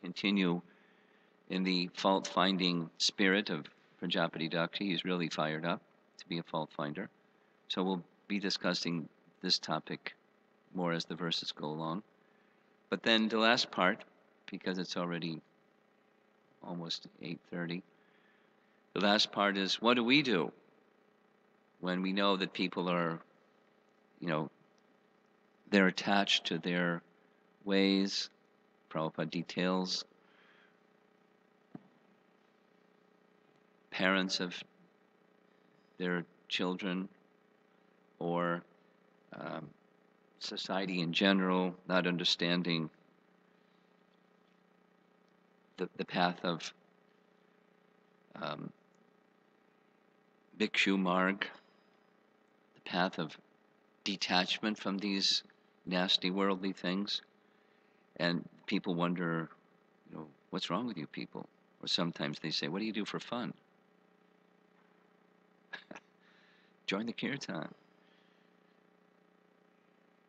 Continue in the fault-finding spirit of Prajapati Dakshi. He's really fired up to be a fault finder. So we'll be discussing this topic more as the verses go along. But then the last part, because it's already almost 8:30, the last part is, what do we do when we know that people are, they're attached to their ways? Prabhupada details parents of their children, or society in general not understanding the path of Bhikshu Marg, the path of detachment from these nasty worldly things. And people wonder, what's wrong with you people? Or sometimes they say, what do you do for fun? Join the kirtan.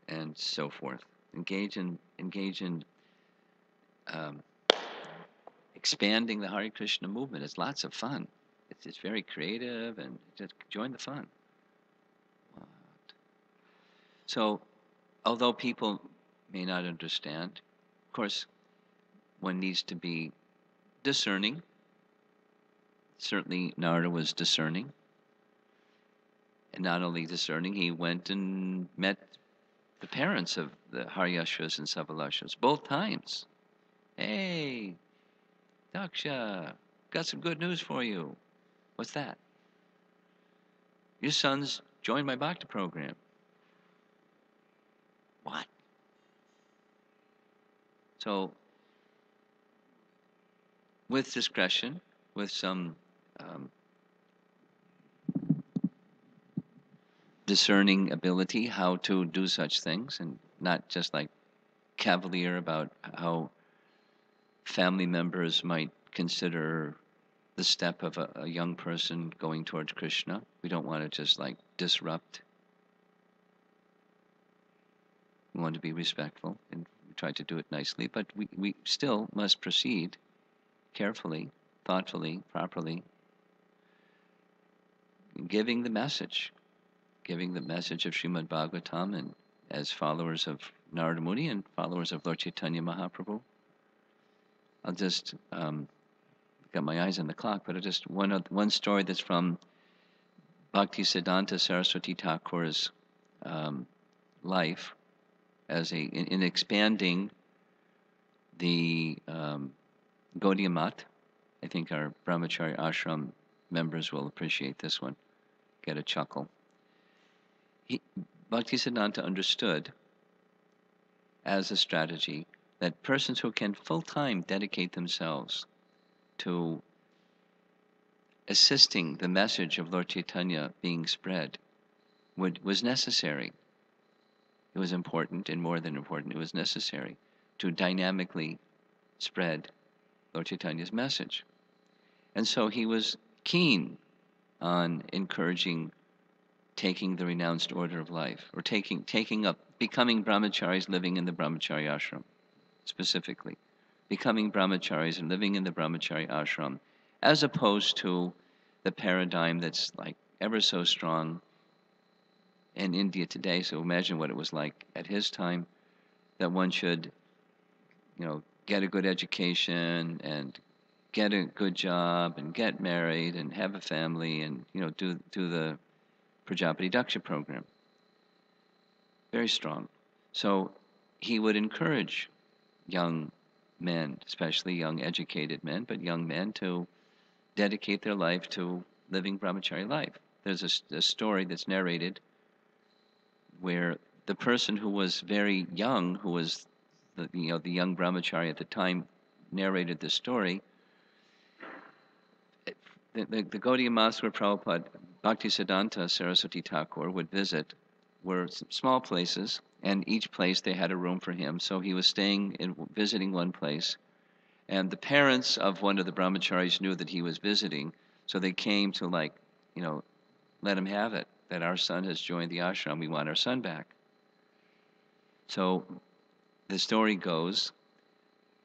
And so forth. Engage in expanding the Hare Krishna movement. It's lots of fun. It's very creative, and just join the fun. What? So, although people may not understand, of course, one needs to be discerning. Certainly, Narada was discerning. And not only discerning, he went and met the parents of the Haryashvas and Savalashvas both times. Hey, Daksha, got some good news for you. What's that? Your son's joined my Bhakti program. What? So, with discretion, with some discerning ability how to do such things, and not just like cavalier about how family members might consider the step of a young person going towards Krishna. We don't want to just like disrupt. We want to be respectful, and we try to do it nicely, but we still must proceed carefully, thoughtfully, properly, giving the message of Srimad Bhagvatam, and as followers of Narada Muni and followers of Lord Chaitanya Mahaprabhu. I'll just got my eyes on the clock, but just one story that's from Bhaktisiddhanta Saraswati Thakur's life, as in expanding the Gaudiya Math. I think our Brahmachari ashram members will appreciate this one, get a chuckle. Bhaktisiddhanta understood as a strategy that persons who can full-time dedicate themselves to assisting the message of Lord Chaitanya being spread was necessary. It was important, and more than important, it was necessary to dynamically spread Lord Chaitanya's message. And so he was keen on encouraging taking the renounced order of life, or taking up, becoming brahmacharis living in the brahmachari ashram, specifically. Becoming brahmacharis and living in the brahmachari ashram, as opposed to the paradigm that's like ever so strong in India today. So imagine what it was like at his time, that one should, get a good education and get a good job and get married and have a family and, do the Prajapati Daksha program. Very strong. So he would encourage young men, especially young educated men, but young men, to dedicate their life to living brahmachari life. There's a story that's narrated where the person who was very young, who was the young brahmachari at the time, narrated this story. The Gaudiya Maths where Prabhupada, Bhaktisiddhanta Saraswati Thakur would visit were small places, and each place they had a room for him. So he was staying visiting one place, and the parents of one of the brahmacharis knew that he was visiting, so they came to let him have it, that our son has joined the ashram, we want our son back. So the story goes,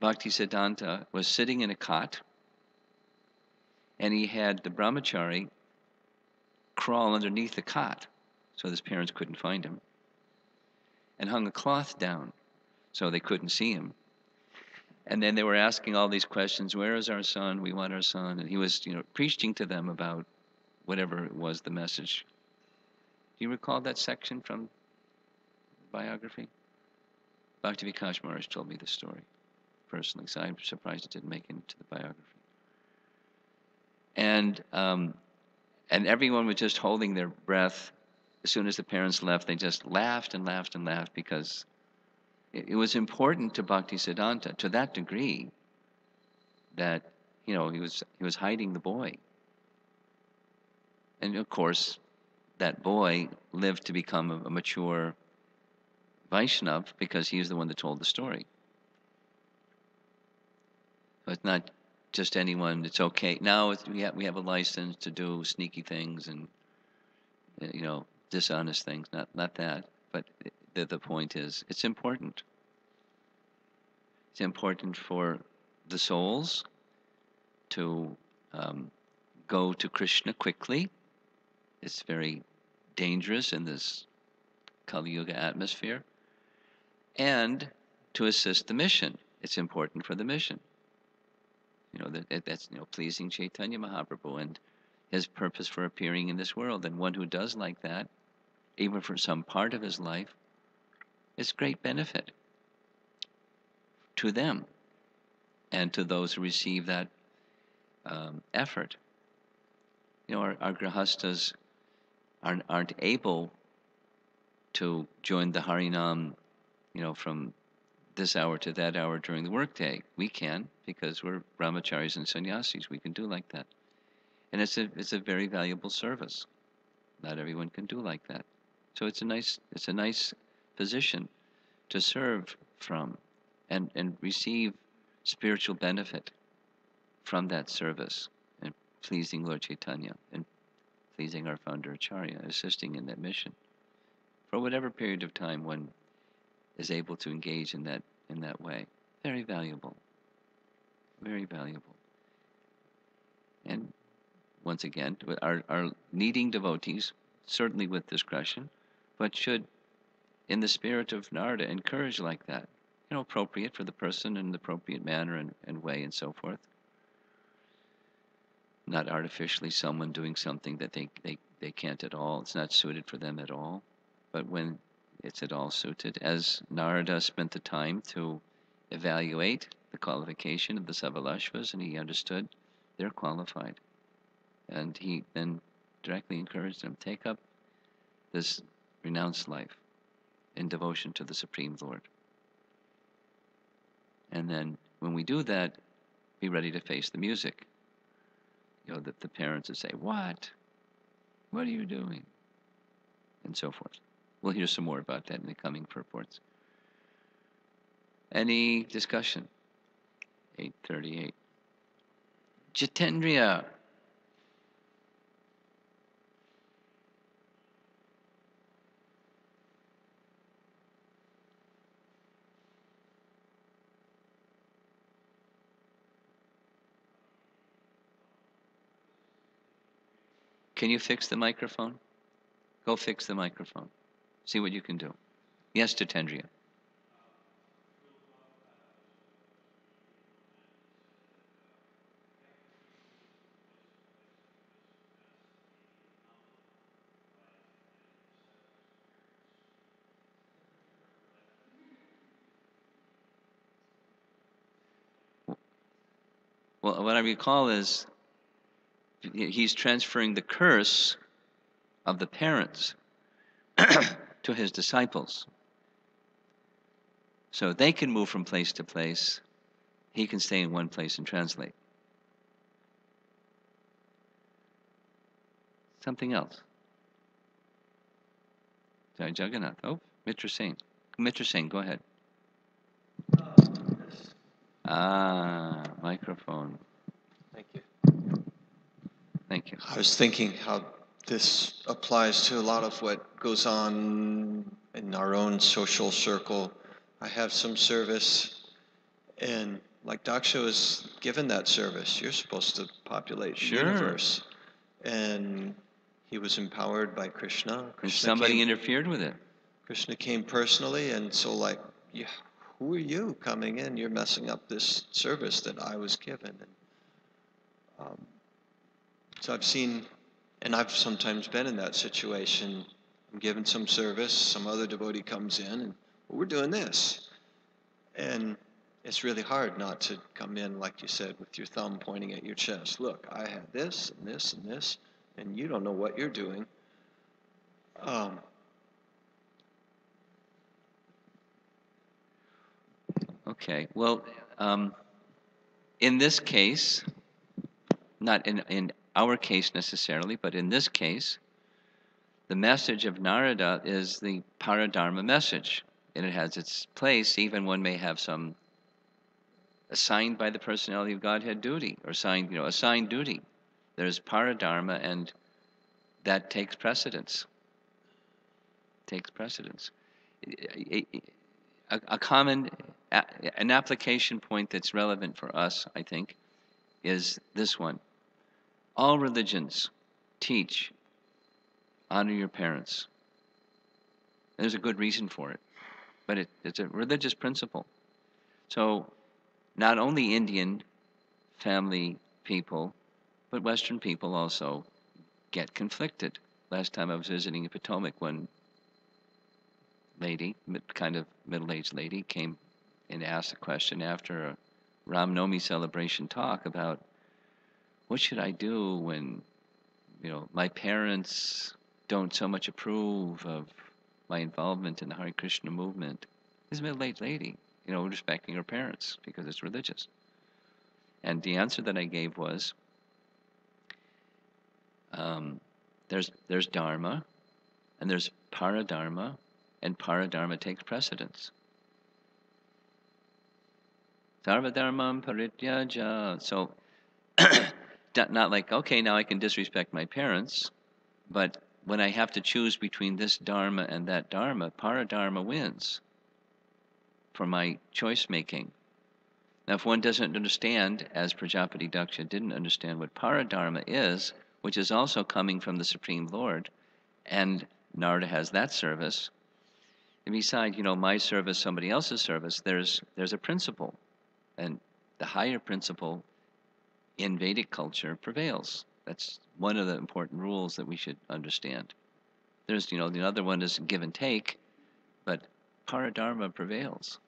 Bhaktisiddhanta was sitting in a cot, And he had the brahmachari crawl underneath the cot so his parents couldn't find him, and hung a cloth down so they couldn't see him. And then they were asking all these questions, where is our son? We want our son. And he was, preaching to them about whatever it was, the message. Do you recall that section from the biography? Bhakti Vikash Maharaj told me the story personally, so I'm surprised it didn't make it into the biography. And everyone was just holding their breath. As soon as the parents left, they just laughed and laughed and laughed, because it was important to Bhaktisiddhanta to that degree that he was hiding the boy. And of course, that boy lived to become a mature Vaishnav because he's the one that told the story. So it's not just anyone. It's okay. Now we have a license to do sneaky things and dishonest things. Not that. But the point is, it's important. It's important for the souls to go to Krishna quickly. It's very dangerous in this Kali Yuga atmosphere. And to assist the mission. It's important for the mission. That's pleasing Chaitanya Mahaprabhu and his purpose for appearing in this world. And one who does like that, even for some part of his life, is great benefit to them and to those who receive that effort. Our grahastas aren't able to join the Harinam, from this hour to that hour during the workday. We can, because we're brahmacharis and sannyasis. We can do like that, and it's a very valuable service. Not everyone can do like that, so it's a nice position to serve from, and receive spiritual benefit from that service, and pleasing Lord Chaitanya and pleasing our founder Acharya, assisting in that mission for whatever period of time one is able to engage in that way. Very valuable. Very valuable. And once again, our needing devotees, certainly with discretion, but should, in the spirit of Narada, encourage like that. Appropriate for the person in the appropriate manner and way and so forth. Not artificially someone doing something that they can't at all. It's not suited for them at all. But when it's at all suited, as Narada spent the time to evaluate the qualification of the Savalashvas, and he understood they're qualified. And he then directly encouraged them, take up this renounced life in devotion to the Supreme Lord. And then when we do that, be ready to face the music. That the parents would say, what? What are you doing? And so forth. We'll hear some more about that in the coming purports. Any discussion? 8:38. Jitendriya. Can you fix the microphone? Go fix the microphone. See what you can do. Yes, Jitendriya. Well, what I recall is he's transferring the curse of the parents to his disciples. So they can move from place to place. He can stay in one place and translate. Something else. Jai Jagannath. Oh, Mitra Singh. Mitra Singh, go ahead. Microphone. Thank you. Thank you. I was thinking how this applies to a lot of what goes on in our own social circle. I have some service, and like Daksha was given that service. You're supposed to populate the Sure. universe. And he was empowered by Krishna. And somebody interfered with it. Krishna came personally, and so like, yeah, who are you coming in? You're messing up this service that I was given. And, so I've seen, and I've sometimes been in that situation. I'm given some service, some other devotee comes in, and well, we're doing this. And it's really hard not to come in, like you said, with your thumb pointing at your chest. Look, I had this, and this, and this, and you don't know what you're doing. Okay, well, in this case, not in our case necessarily, but in this case, the message of Narada is the Paradharma message, and it has its place, even one may have some assigned by the personality of Godhead duty, or assigned duty. There's Paradharma, and that takes precedence. A common, an application point that's relevant for us, I think, is this one. All religions teach honor your parents. There's a good reason for it, but it's a religious principle. So not only Indian family people, but Western people also get conflicted. Last time I was visiting in Potomac, one lady, kind of middle-aged lady, came and asked a question after a Ram Nomi celebration talk about what should I do when, my parents don't so much approve of my involvement in the Hare Krishna movement. This middle-aged lady, respecting her parents because it's religious. And the answer that I gave was, there's Dharma, and there's Paradharma, and Paradharma takes precedence. Sarvadharmam parityaja. So, not like, okay, now I can disrespect my parents, but when I have to choose between this Dharma and that Dharma, Paradharma wins for my choice making. Now, if one doesn't understand, as Prajapati Daksha didn't understand what Paradharma is, which is also coming from the Supreme Lord, and Narada has that service, and beside, my service, somebody else's service, there's a principle, and the higher principle in Vedic culture prevails. That's one of the important rules that we should understand. There's, the other one is give and take, but Paradharma prevails.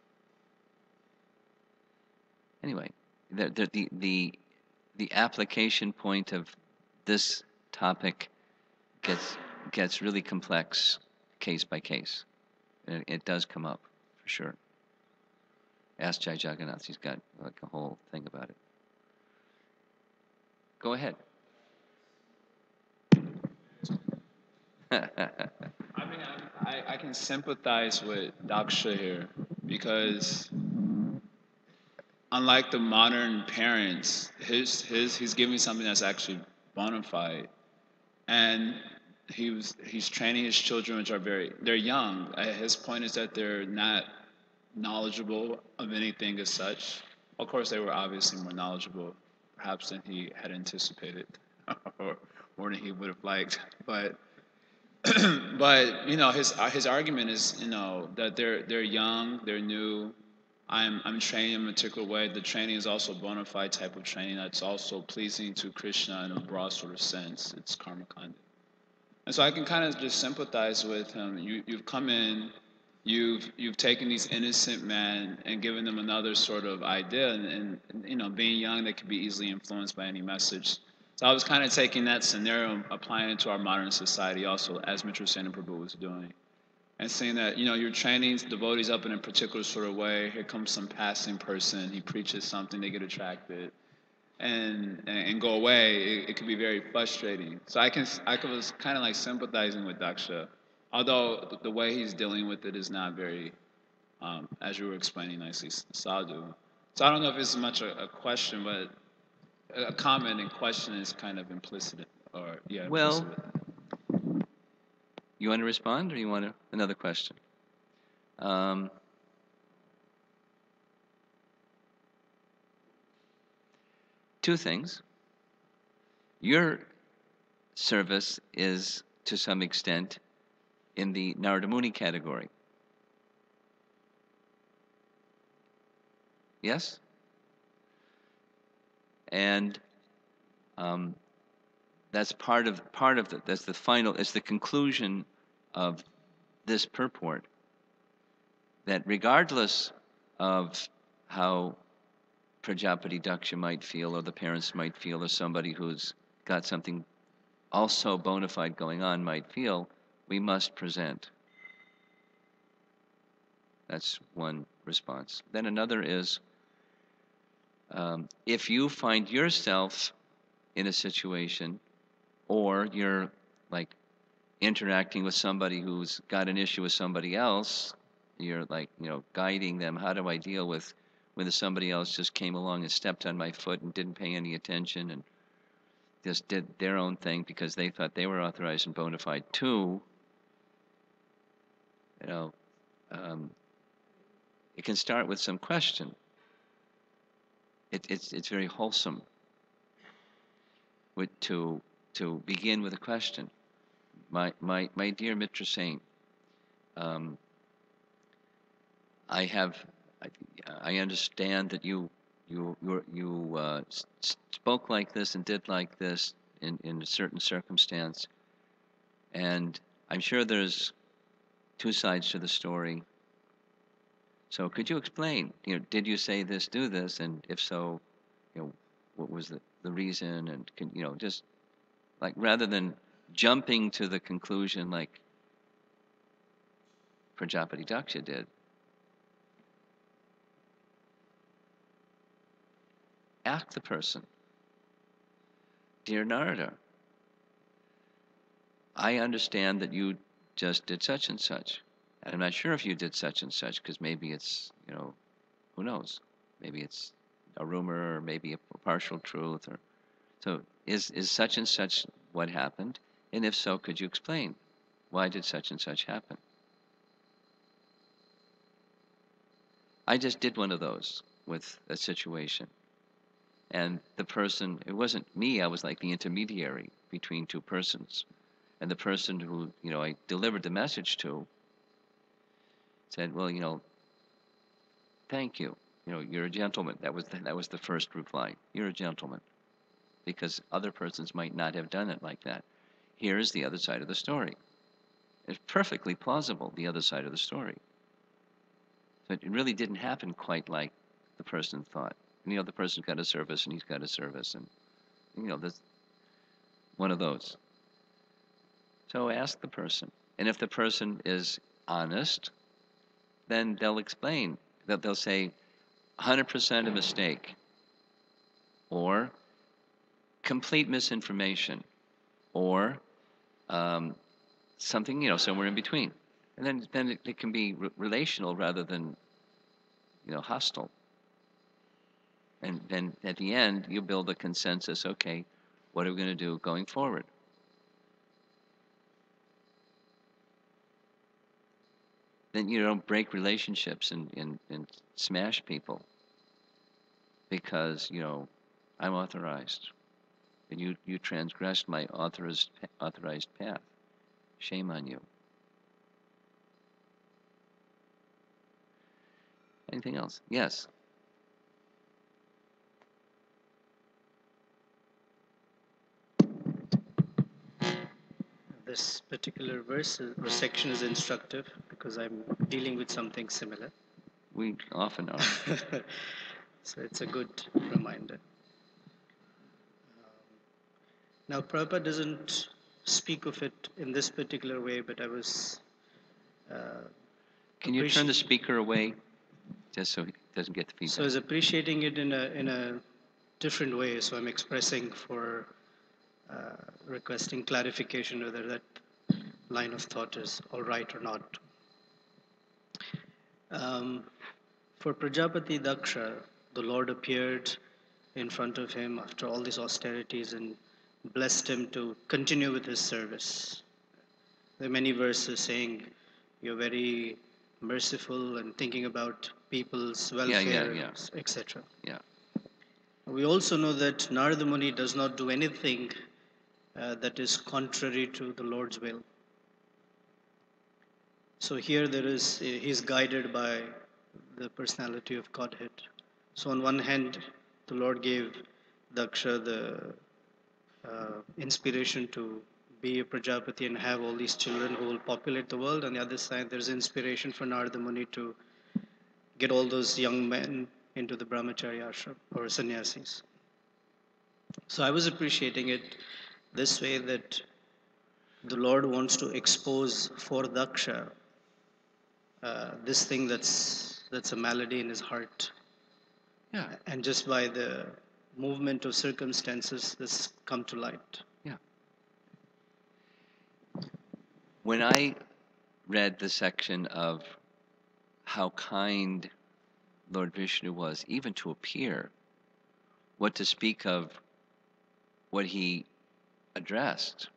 Anyway, the application point of this topic gets really complex case by case. And it does come up, for sure. Ask Jai Jagannath. He's got like a whole thing about it. Go ahead. I can sympathize with Daksha here because unlike the modern parents, he's giving something that's actually bona fide, and he's training his children, which they're young. His point is that they're not knowledgeable of anything as such. Of course, they were obviously more knowledgeable, perhaps than he had anticipated, or more than he would have liked. But his argument is that they're young, they're new. I'm training in a particular way. The training is also a bona fide type of training that's also pleasing to Krishna in a broad sort of sense. It's karma kanda. And so I can kind of just sympathize with him. You've come in, you've taken these innocent men and given them another sort of idea, and being young, they can be easily influenced by any message. So I was kind of taking that scenario, applying it to our modern society also, as Mitra Sena Prabhu was doing. And saying that, you're training devotees up in a particular sort of way. Here comes some passing person, he preaches something, they get attracted and go away. It can be very frustrating. So I was kind of like sympathizing with Daksha, although the way he's dealing with it is not very, as you were explaining nicely, sadhu. So I don't know if it's much a question, but a comment and question is kind of implicit, or yeah. Well, implicit. You want to respond, or you want another question? two things. Your service is, to some extent, in the Narada Muni category. Yes? And that's part of that's the final, it's the conclusion of this purport, that regardless of how Prajapati Daksha might feel, or the parents might feel, or somebody who's got something also bona fide going on might feel, we must present. That's one response. Then another is, if you find yourself in a situation, or you're like interacting with somebody who's got an issue with somebody else, you're like, guiding them. How do I deal with when somebody else just came along and stepped on my foot and didn't pay any attention and just did their own thing because they thought they were authorized and bona fide too? It can start with some question. It's very wholesome to begin with a question. My dear Mitra Saint, I understand that you spoke like this and did like this in a certain circumstance, and I'm sure there's two sides to the story. So could you explain? Did you say this, do this, and if so, what was the reason? And can just like, rather than jumping to the conclusion like Prajapati Daksha did, ask the person, dear Narada, I understand that you just did such and such. And I'm not sure if you did such and such, because maybe it's, who knows? Maybe it's a rumor, or maybe a partial truth. Or so is such and such what happened? And if so, could you explain? Why did such and such happen? I just did one of those with a situation. And the person, it wasn't me, I was like the intermediary between two persons. And the person who, I delivered the message to said, well, thank you. You're a gentleman. That was the first reply. You're a gentleman. Because other persons might not have done it like that. Here's the other side of the story. It's perfectly plausible, the other side of the story. So it really didn't happen quite like the person thought. And, the person's got a service and he's got a service. And, there's one of those. So ask the person. And if the person is honest, then they'll explain. They'll say 100% a mistake, or complete misinformation, or something, somewhere in between. And then it can be relational rather than, hostile. And then at the end, you build a consensus. Okay, what are we going to do going forward? Then you don't break relationships and smash people because, I'm authorized. And you transgressed my authorized path. Shame on you. Anything else? Yes. This particular verse or section is instructive because I'm dealing with something similar. We often are. So it's a good reminder. Now, Prabhupada doesn't speak of it in this particular way, but I was... Can you turn the speaker away, just so he doesn't get the feedback? So I was appreciating it in a different way, so I'm expressing for requesting clarification whether that line of thought is all right or not. For Prajapati Daksha, the Lord appeared in front of him after all these austerities and blessed him to continue with his service. There are many verses saying you're very merciful and thinking about people's welfare, etc. Yeah. We also know that Narada Muni does not do anything that is contrary to the Lord's will. So here he's guided by the personality of Godhead. So on one hand, the Lord gave Daksha the inspiration to be a Prajapati and have all these children who will populate the world. On the other side, there's inspiration for Narada Muni to get all those young men into the brahmacharya ashram or sannyasis. So I was appreciating it this way, that the Lord wants to expose for Daksha this thing that's a malady in his heart. Yeah. And just by the movement of circumstances, this come to light. Yeah. When I read the section of how kind Lord Vishnu was, even to appear, what to speak of what he addressed,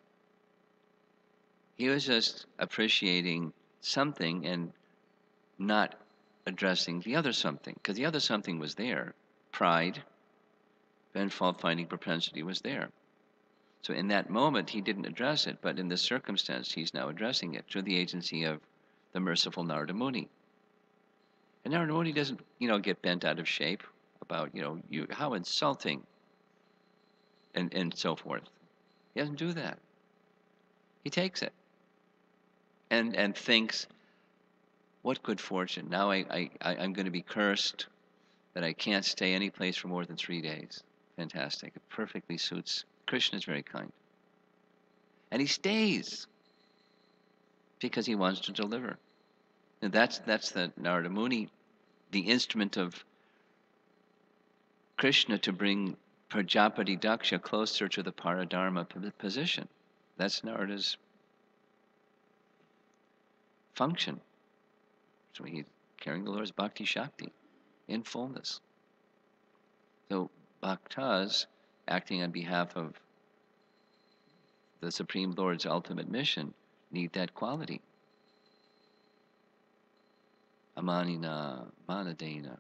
he was just appreciating something and not addressing the other something, because the other something was there. Pride and fault-finding propensity was there. So in that moment, he didn't address it, but in this circumstance, he's now addressing it through the agency of the merciful Narada Muni. And Narada Muni doesn't, get bent out of shape about, how insulting, and so forth. He doesn't do that. He takes it and thinks, what good fortune. Now I'm going to be cursed that I can't stay any place for more than 3 days. Fantastic. It perfectly suits. Krishna is very kind. And he stays because he wants to deliver. And that's the Narada Muni, the instrument of Krishna to bring Prajapati Daksha closer to the Paradharma position. That's Narada's function. So he's carrying the Lord's Bhakti Shakti in fullness. So Bhaktas, acting on behalf of the Supreme Lord's ultimate mission, need that quality. Amanina, manadena.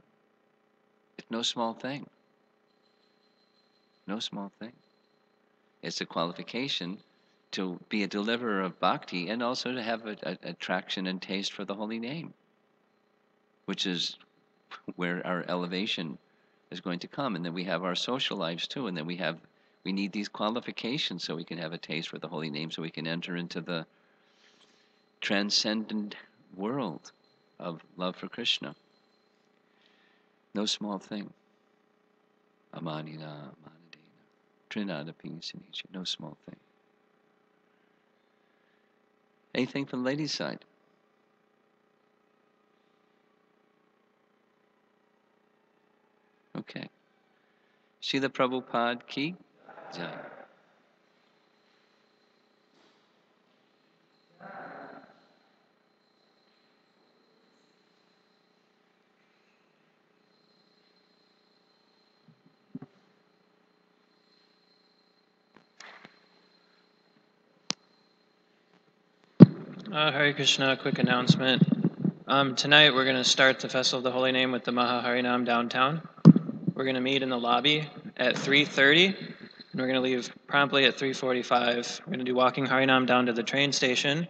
It's no small thing. No small thing. It's a qualification to be a deliverer of bhakti and also to have a attraction and taste for the holy name, which is where our elevation is going to come. And then we have our social lives too, and then we need these qualifications so we can have a taste for the holy name, so we can enter into the transcendent world of love for Krishna. No small thing. Amanina, manadena, trinadapi sinicha. No small thing. Anything from the ladies' side? Okay. Srila Prabhupada ki jai. Hare Krishna, quick announcement. Tonight we're going to start the Festival of the Holy Name with the Maha Harinam downtown. We're going to meet in the lobby at 3:30, and we're going to leave promptly at 3:45. We're going to do walking Harinam down to the train station,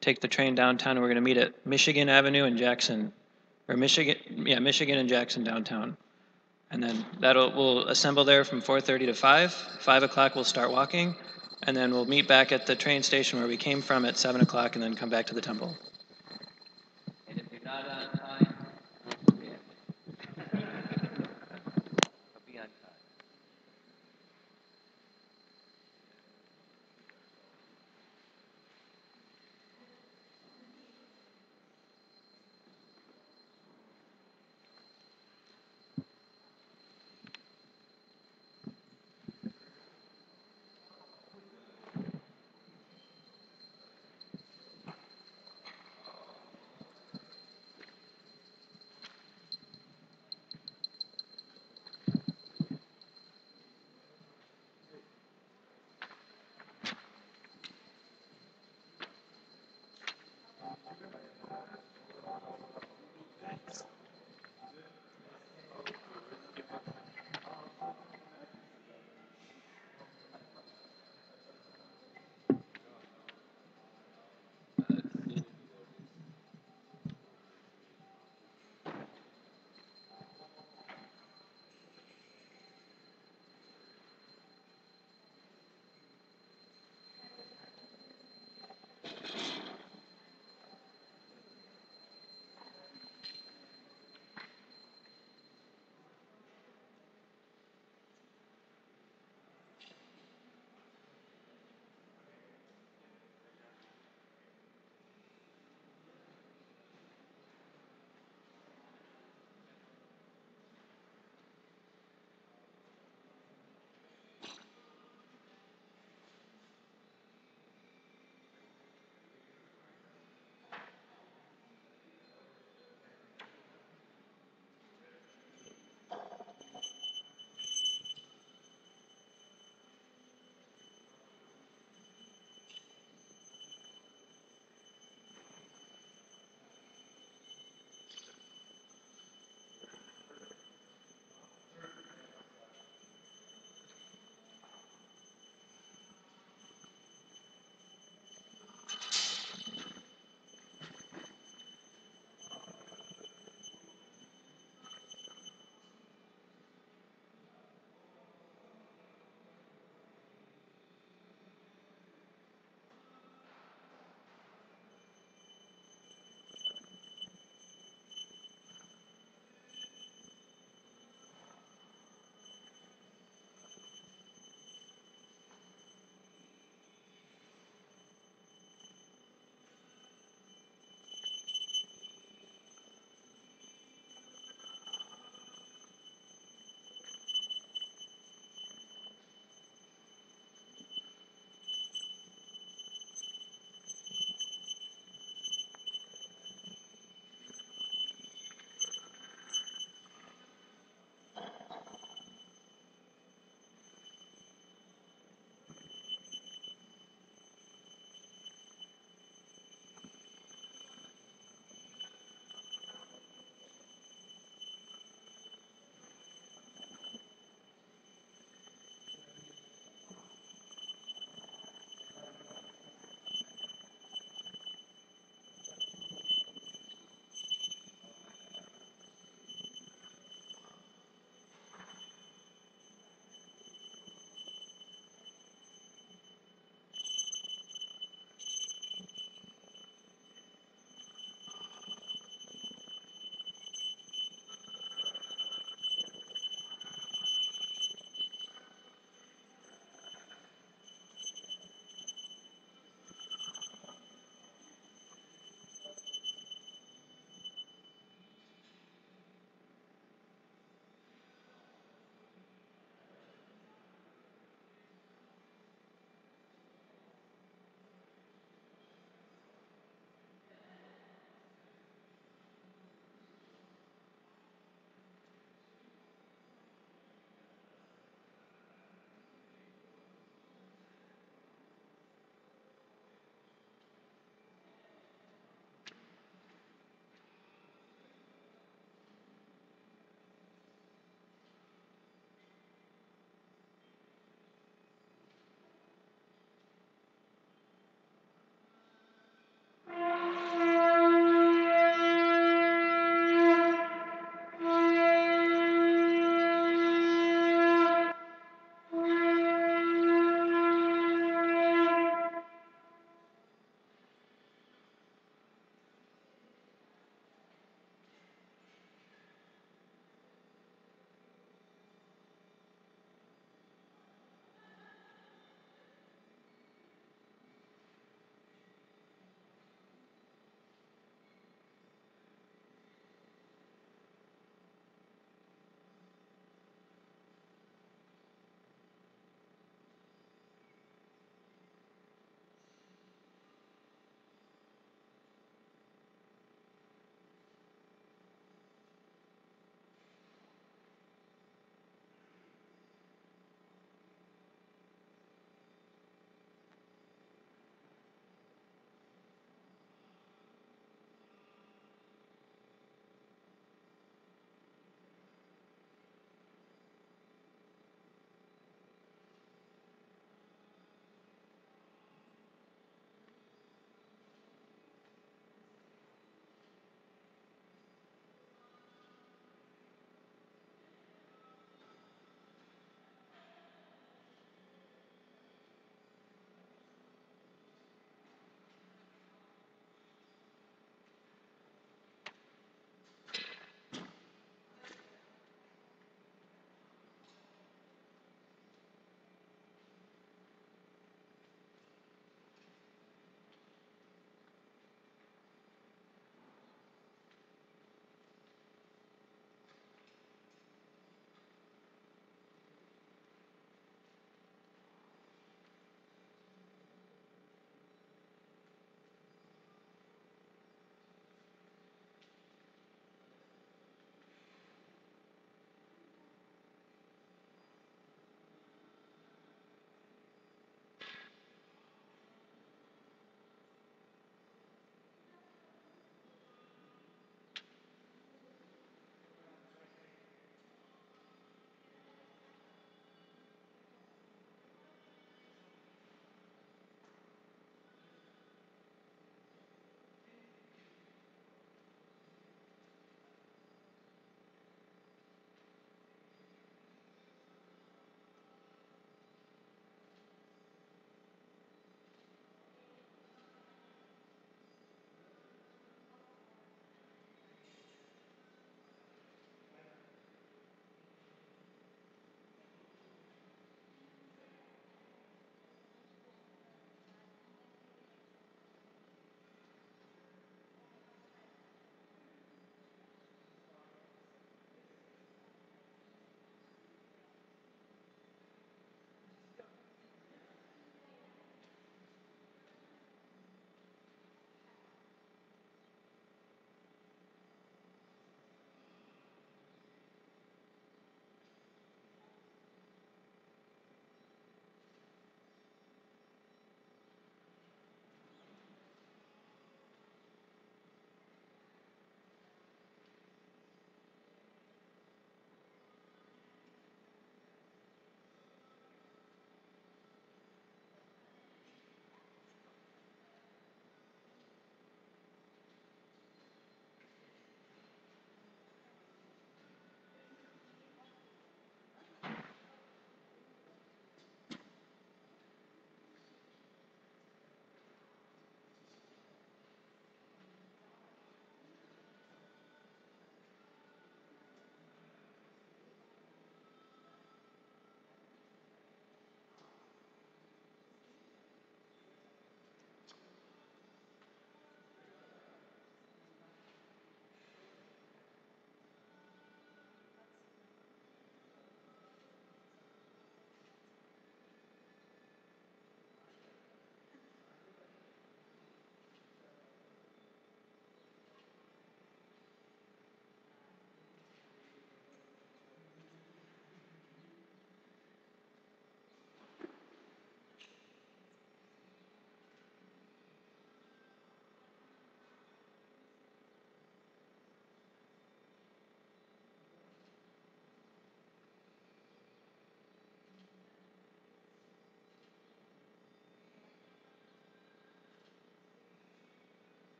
take the train downtown, and we're going to meet at Michigan Avenue and Jackson, Michigan and Jackson downtown. And then we'll assemble there from 4:30 to 5. 5 o'clock we'll start walking, and then we'll meet back at the train station where we came from at 7 o'clock, and then come back to the temple. And if you're not on time,